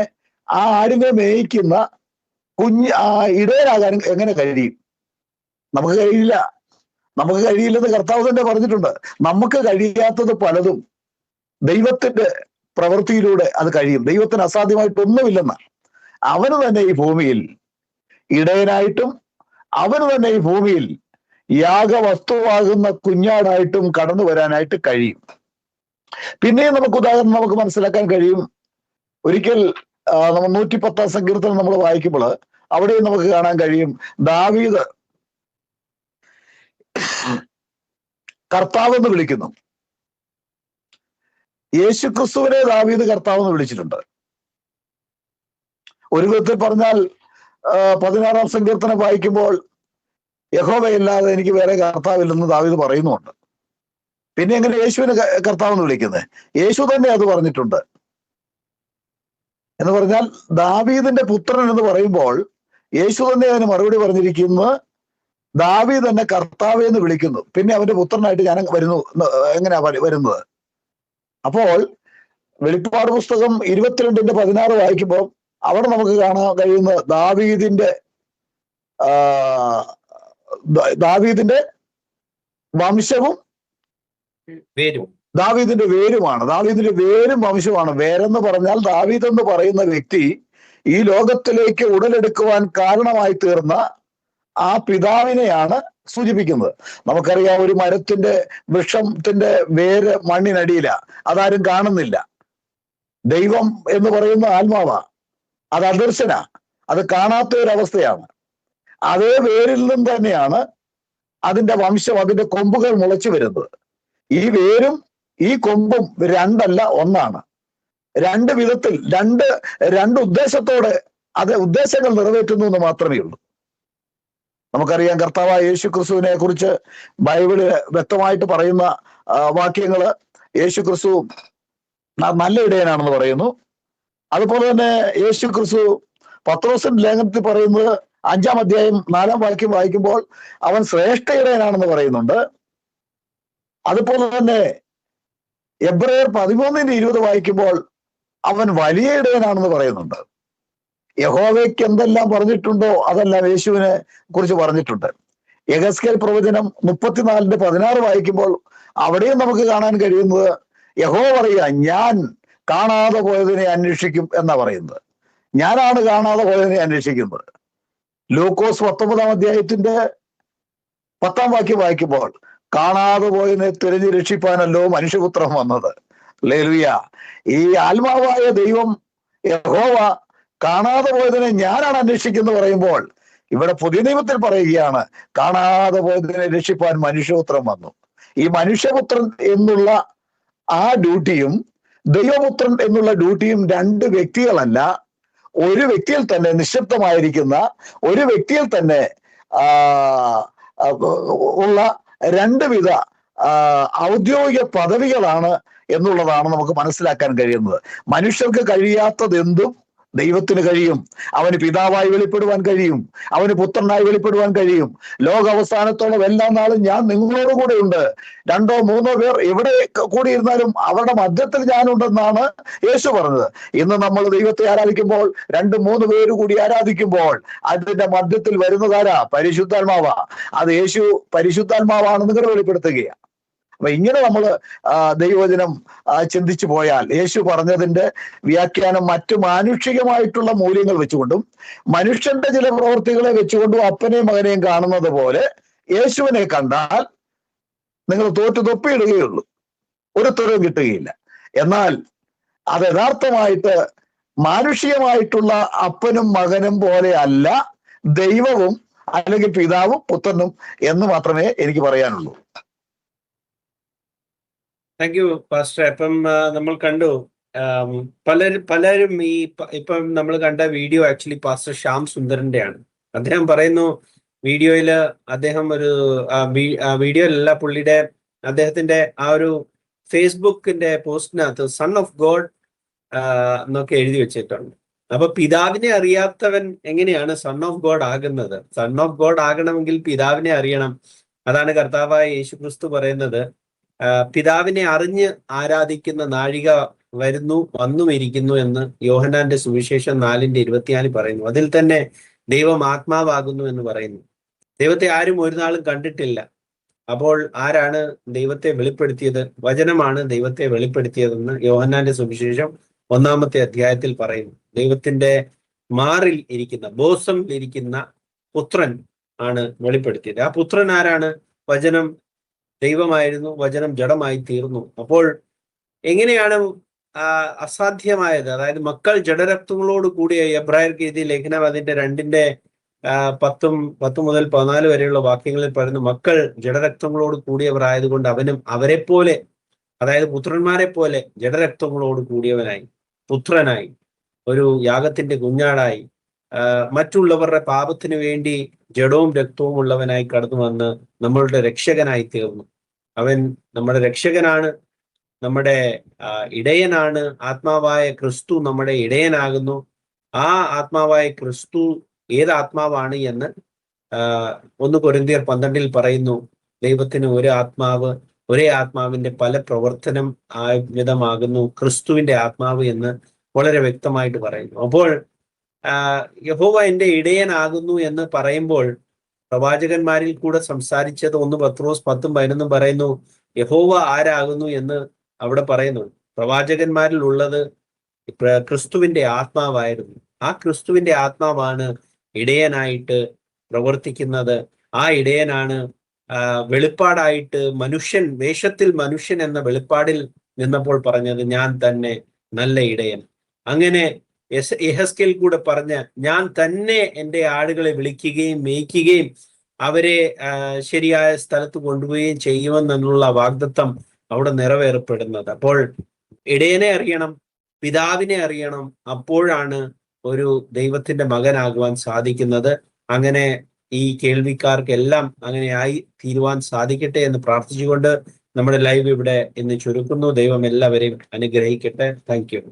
ആ ആടിനെ മേയിക്കുന്ന ഇടയനാകാനും എങ്ങനെ കഴിയും? നമുക്ക് കഴിയില്ല. നമുക്ക് കഴിയില്ലെന്ന് കർത്താവ് തന്നെ പറഞ്ഞിട്ടുണ്ട്. നമുക്ക് കഴിയാത്തത് പലതും ദൈവത്തിന്റെ പ്രവൃത്തിയിലൂടെ അത് കഴിയും. ദൈവത്തിന് അസാധ്യമായിട്ടൊന്നുമില്ലെന്ന. അവന് തന്നെ ഈ ഭൂമിയിൽ ഇടയനായിട്ടും അവന് തന്നെ ഈ ഭൂമിയിൽ യാഗവസ്തുവാകുന്ന കുഞ്ഞാടായിട്ടും കടന്നു വരാനായിട്ട് കഴിയും. പിന്നെയും നമുക്ക് മനസ്സിലാക്കാൻ കഴിയും. ഒരിക്കൽ നമ്മൾ 110 സങ്കീർത്തനം നമ്മൾ വായിക്കുമ്പോൾ അവിടെയും നമുക്ക് കാണാൻ കഴിയും, ദാവീദ് കർത്താവ് എന്ന് വിളിക്കുന്നു. യേശുക്രിസ്തുവിനെ ദാവീദ് കർത്താവ് എന്ന് വിളിച്ചിട്ടുണ്ട്. ഒരു വിധത്തിൽ പറഞ്ഞാൽ 16-ാം സങ്കീർത്തനം വായിക്കുമ്പോൾ യഹോവയല്ലാതെ എനിക്ക് വേറെ കർത്താവില്ലെന്ന് ദാവീദ് പറയുന്നുണ്ട്. പിന്നെ എങ്ങനെ യേശുവിനെ കർത്താവ് എന്ന് വിളിക്കുന്നത്? യേശു തന്നെ അത് പറഞ്ഞിട്ടുണ്ട്. എന്ന് പറഞ്ഞാൽ ദാവീദിന്റെ പുത്രൻ എന്ന് പറയുമ്പോൾ യേശു തന്നെ അതിന് മറുപടി പറഞ്ഞിരിക്കുന്നത്, ദാവീദ് തന്നെ കർത്താവ് എന്ന് വിളിക്കുന്നു, പിന്നെ അവന്റെ പുത്രനായിട്ട് ഞാൻ വരുന്നു. എങ്ങനെയാ വരുന്നത്? അപ്പോൾ വെളിപ്പാട് പുസ്തകം 22:16 വായിക്കുമ്പോൾ അവിടെ നമുക്ക് കാണാൻ കഴിയുന്ന ദാവീദിന്റെ വംശവും ദാവീദിന്റെ വേരുമാണ്. ദാവീദിന്റെ വേരും വംശമാണ്. വേരെന്ന് പറഞ്ഞാൽ ദാവീദ് എന്ന് പറയുന്ന വ്യക്തി ഈ ലോകത്തിലേക്ക് ഉടലെടുക്കുവാൻ കാരണമായി തീർന്ന ആ പിതാവിനെയാണ് സൂചിപ്പിക്കുന്നത്. നമുക്കറിയാം, ഒരു മരത്തിന്റെ വൃക്ഷത്തിന്റെ വേര് മണ്ണിനടിയില, അതാരും കാണുന്നില്ല. ദൈവം എന്ന് പറയുന്ന ആത്മാവാ, അത് അദർശന, അത് കാണാത്ത ഒരവസ്ഥയാണ്. അതേ വേരിൽ നിന്നും തന്നെയാണ് അതിന്റെ വംശം, അതിന്റെ കൊമ്പുകൾ മുളച്ചു വരുന്നത്. ഈ വേരും ഈ കൊമ്പും രണ്ടല്ല, ഒന്നാണ്. രണ്ട് വിധത്തിൽ രണ്ട് ഉദ്ദേശത്തോടെ അത് ഉദ്ദേശങ്ങൾ നിറവേറ്റുന്നു എന്ന് മാത്രമേ ഉള്ളൂ. നമുക്കറിയാം, കർത്താവായ യേശു ക്രിസ്തുവിനെ കുറിച്ച് ബൈബിള് വ്യക്തമായിട്ട് പറയുന്ന വാക്യങ്ങള്, യേശു ക്രിസ്തു നല്ല ഇടയനാണെന്ന് പറയുന്നു. അതുപോലെ തന്നെ യേശു ക്രിസ്തു പത്രോസിന്റെ ലേഖനത്തിൽ പറയുന്നത് 5-ാം അധ്യായം 4-ാം വാക്യം വായിക്കുമ്പോൾ അവൻ ശ്രേഷ്ഠ ഇടയനാണെന്ന് പറയുന്നുണ്ട്. അതുപോലെ തന്നെ എബ്രായർ 13:20 വായിക്കുമ്പോൾ അവൻ വലിയ ഇടയനാണെന്ന് പറയുന്നുണ്ട്. യഹോവയ്ക്ക് എന്തെല്ലാം പറഞ്ഞിട്ടുണ്ടോ അതെല്ലാം യേശുവിനെ കുറിച്ച് പറഞ്ഞിട്ടുണ്ട്. യെഹെസ്കേൽ പ്രവചനം 34:16 വായിക്കുമ്പോൾ അവിടെയും നമുക്ക് കാണാൻ കഴിയുന്നത്, യഹോവ പറയുക, ഞാൻ കാണാതെ പോയതിനെ അന്വേഷിക്കും എന്നാ പറയുന്നത്. ഞാനാണ് കാണാതെ പോയതിനെ അന്വേഷിക്കുന്നത്. ലൂക്കോസ് 19-ാം അധ്യായത്തിന്റെ 10-ാം വാക്യം വായിക്കുമ്പോൾ കാണാതെ പോയതിനെ തിരഞ്ഞു രക്ഷിപ്പാനല്ലോ മനുഷ്യപുത്രൻ വന്നത്. ഹല്ലേലൂയ. ഈ ആത്മാവായ ദൈവം യഹോവ കാണാതെ പോയതിനെ ഞാനാണ് അന്വേഷിക്കുന്നത് പറയുമ്പോൾ ഇവിടെ പുതിയ നിയമത്തിൽ പറയുകയാണ്, കാണാതെ പോയതിനെ രക്ഷിപ്പാൻ മനുഷ്യപുത്രൻ വന്നു. ഈ മനുഷ്യപുത്രൻ എന്നുള്ള ആ ഡ്യൂട്ടിയും ദൈവപുത്രൻ എന്നുള്ള ഡ്യൂട്ടിയും രണ്ട് വ്യക്തികളല്ല, ഒരു വ്യക്തിയിൽ തന്നെ നിശബ്ദമായിരിക്കുന്ന ഒരു വ്യക്തിയിൽ തന്നെ ഉള്ള രണ്ട് വിധ ഔദ്യോഗിക പദവികളാണ് എന്നുള്ളതാണ് നമുക്ക് മനസ്സിലാക്കാൻ കഴിയുന്നത്. മനുഷ്യർക്ക് കഴിയാത്തതെന്തും ദൈവത്തിന് കഴിയും. അവന് പിതാവായി വെളിപ്പെടുവാൻ കഴിയും, അവന് പുത്രനായി വെളിപ്പെടുവാൻ കഴിയും. ലോകാവസാനത്തോളം എല്ലാ നാളും ഞാൻ നിങ്ങളോട് കൂടെ ഉണ്ട്. 2-3 പേർ എവിടെ കൂടിയിരുന്നാലും അവരുടെ മധ്യത്തിൽ ഞാനുണ്ടെന്നാണ് യേശു പറഞ്ഞത്. ഇന്ന് നമ്മൾ ദൈവത്തെ ആരാധിക്കുമ്പോൾ 2-3 പേര് കൂടി ആരാധിക്കുമ്പോൾ അതിന്റെ മധ്യത്തിൽ വരുന്നതാരാ? പരിശുദ്ധാത്മാവാ. അത് യേശു പരിശുദ്ധാത്മാവാണെന്ന് നിങ്ങൾ വെളിപ്പെടുത്തുകയാണ്. അപ്പൊ ഇങ്ങനെ നമ്മൾ ദൈവവചനം ചിന്തിച്ചു പോയാൽ യേശു പറഞ്ഞതിന്റെ വ്യാഖ്യാനം മറ്റു മാനുഷികമായിട്ടുള്ള മൂല്യങ്ങൾ വെച്ചുകൊണ്ടും മനുഷ്യന്റെ ചില പ്രവൃത്തികളെ വെച്ചുകൊണ്ടും അപ്പനെയും മകനെയും കാണുന്നത് പോലെ യേശുവിനെ കണ്ടാൽ നിങ്ങൾ തോറ്റു തൊപ്പിയിടുകയുള്ളൂ, ഒരു തുറവും കിട്ടുകയില്ല. എന്നാൽ അത് യഥാർത്ഥമായിട്ട് മാനുഷികമായിട്ടുള്ള അപ്പനും മകനും പോലെ അല്ല ദൈവവും അല്ലെങ്കിൽ പിതാവും പുത്രനും എന്ന് മാത്രമേ എനിക്ക് പറയാനുള്ളൂ. Thank you pastor. അപ്പം നമ്മൾ കണ്ടു പലരും ഇപ്പം നമ്മൾ കണ്ട വീഡിയോ ആക്ച്വലി പാസ്റ്റർ ശ്യാം സുന്ദറിന്റെയാണ്. അദ്ദേഹം പറയുന്നു വീഡിയോയില് അദ്ദേഹം ഒരു വീഡിയോയിലല്ല, അദ്ദേഹത്തിന്റെ ആ ഒരു ഫേസ്ബുക്കിന്റെ പോസ്റ്റിനകത്ത് സൺ ഓഫ് ഗോഡ് എന്നൊക്കെ എഴുതി വെച്ചിട്ടുണ്ട്. അപ്പൊ പിതാവിനെ അറിയാത്തവൻ എങ്ങനെയാണ് സൺ ഓഫ് ഗോഡ് ആകുന്നത്? സൺ ഓഫ് ഗോഡ് ആകണമെങ്കിൽ പിതാവിനെ അറിയണം. അതാണ് കർത്താവായ യേശുക്രിസ്തു പറയുന്നത്, പിതാവിനെ അറിഞ്ഞ് ആരാധിക്കുന്ന നാഴിക വന്നുമിരിക്കുന്നു എന്ന് യോഹന്നാന്റെ സുവിശേഷം 4:24 പറയുന്നു. അതിൽ തന്നെ ദൈവം ആത്മാവാകുന്നു എന്ന് പറയുന്നു. ദൈവത്തെ ആരും ഒരു നാളും കണ്ടിട്ടില്ല. അപ്പോൾ ആരാണ് ദൈവത്തെ വെളിപ്പെടുത്തിയത്? വചനമാണ് ദൈവത്തെ വെളിപ്പെടുത്തിയതെന്ന് യോഹന്നാന്റെ സുവിശേഷം 1-ാമത്തെ അധ്യായത്തിൽ പറയുന്നു. ദൈവത്തിന്റെ മാറിൽ ഇരിക്കുന്ന, ബോസമിൽ ഇരിക്കുന്ന പുത്രൻ ആണ് വെളിപ്പെടുത്തിയത്. ആ പുത്രൻ ആരാണ്? വചനം ദൈവമായിരുന്നു, വചനം ജഡമായി തീർന്നു. അപ്പോൾ എങ്ങനെയാണ് അസാധ്യമായത്? അതായത് മക്കൾ ജഡരക്തങ്ങളോട് കൂടിയ എബ്രായർക്ക് എഴുതിയ ലേഖനം അതിന്റെ 2:10 മുതൽ 14 വരെയുള്ള വാക്യങ്ങളിൽ പറയുന്നു, മക്കൾ ജഡരക്തങ്ങളോട് കൂടിയവർ ആയതുകൊണ്ട് അവനും അവരെ പോലെ, അതായത് പുത്രന്മാരെ പോലെ ജഡരക്തങ്ങളോട് കൂടിയവനായി, പുത്രനായി, ഒരു യാഗത്തിന്റെ കുഞ്ഞാടായി, മറ്റുള്ളവരുടെ പാപത്തിന് വേണ്ടി ജഡവും രക്തവും ഉള്ളവനായി കടന്നു വന്ന് നമ്മളുടെ രക്ഷകനായി തീർന്നു. അവൻ നമ്മുടെ രക്ഷകനാണ്, നമ്മുടെ ഇടയനാണ്. ആത്മാവായ ക്രിസ്തു നമ്മുടെ ഇടയനാകുന്നു. ആ ആത്മാവായ ക്രിസ്തു ഏത് ആത്മാവാണ് എന്ന് 1 കൊരിന്ത്യർ 12 പറയുന്നു. ദൈവത്തിന് ഒരു ആത്മാവ്, ഒരേ ആത്മാവിന്റെ പല പ്രവർത്തനം വിധമാകുന്നു ക്രിസ്തുവിന്റെ ആത്മാവ് എന്ന് വളരെ വ്യക്തമായിട്ട് പറയുന്നു. അപ്പോൾ യഹോവ എന്റെ ഇടയനാകുന്നു എന്ന് പറയുമ്പോൾ പ്രവാചകന്മാരിൽ കൂടെ സംസാരിച്ചത് 1 പത്രോസ് 10:11 പറയുന്നു, യഹോവ ആരാകുന്നു എന്ന് അവിടെ പറയുന്നു. പ്രവാചകന്മാരിൽ ഉള്ളത് ക്രിസ്തുവിന്റെ ആത്മാവായിരുന്നു. ആ ക്രിസ്തുവിന്റെ ആത്മാവാണ് ഇടയനായിട്ട് പ്രവർത്തിക്കുന്നത്. ആ ഇടയനാണ് വെളിപ്പാടായിട്ട് മനുഷ്യൻ, വേഷത്തിൽ മനുഷ്യൻ എന്ന വെളിപ്പാടിൽ നിന്നപ്പോൾ പറഞ്ഞത്, ഞാൻ തന്നെ നല്ല ഇടയൻ. അങ്ങനെ യെഹെസ്കേൽ കൂടെ പറഞ്ഞ, ഞാൻ തന്നെ എൻ്റെ ആടുകളെ വിളിക്കുകയും മേയ്ക്കുകയും അവരെ ശരിയായ സ്ഥലത്ത് കൊണ്ടുപോവുകയും ചെയ്യുമെന്നുള്ള വാഗ്ദത്തം അവിടെ നിറവേറപ്പെടുന്നത്. അപ്പോൾ ഇടയനെ അറിയണം, പിതാവിനെ അറിയണം, അപ്പോഴാണ് ഒരു ദൈവത്തിന്റെ മകനാകുവാൻ സാധിക്കുന്നത്. അങ്ങനെ ഈ കേൾവിക്കാർക്കെല്ലാം അങ്ങനെയായി തീരുവാൻ സാധിക്കട്ടെ എന്ന് പ്രാർത്ഥിച്ചുകൊണ്ട് നമ്മുടെ ലൈവ് ഇവിടെ ഇന്ന് ചുരുക്കുന്നു. ദൈവം എല്ലാവരെയും അനുഗ്രഹിക്കട്ടെ. Thank you.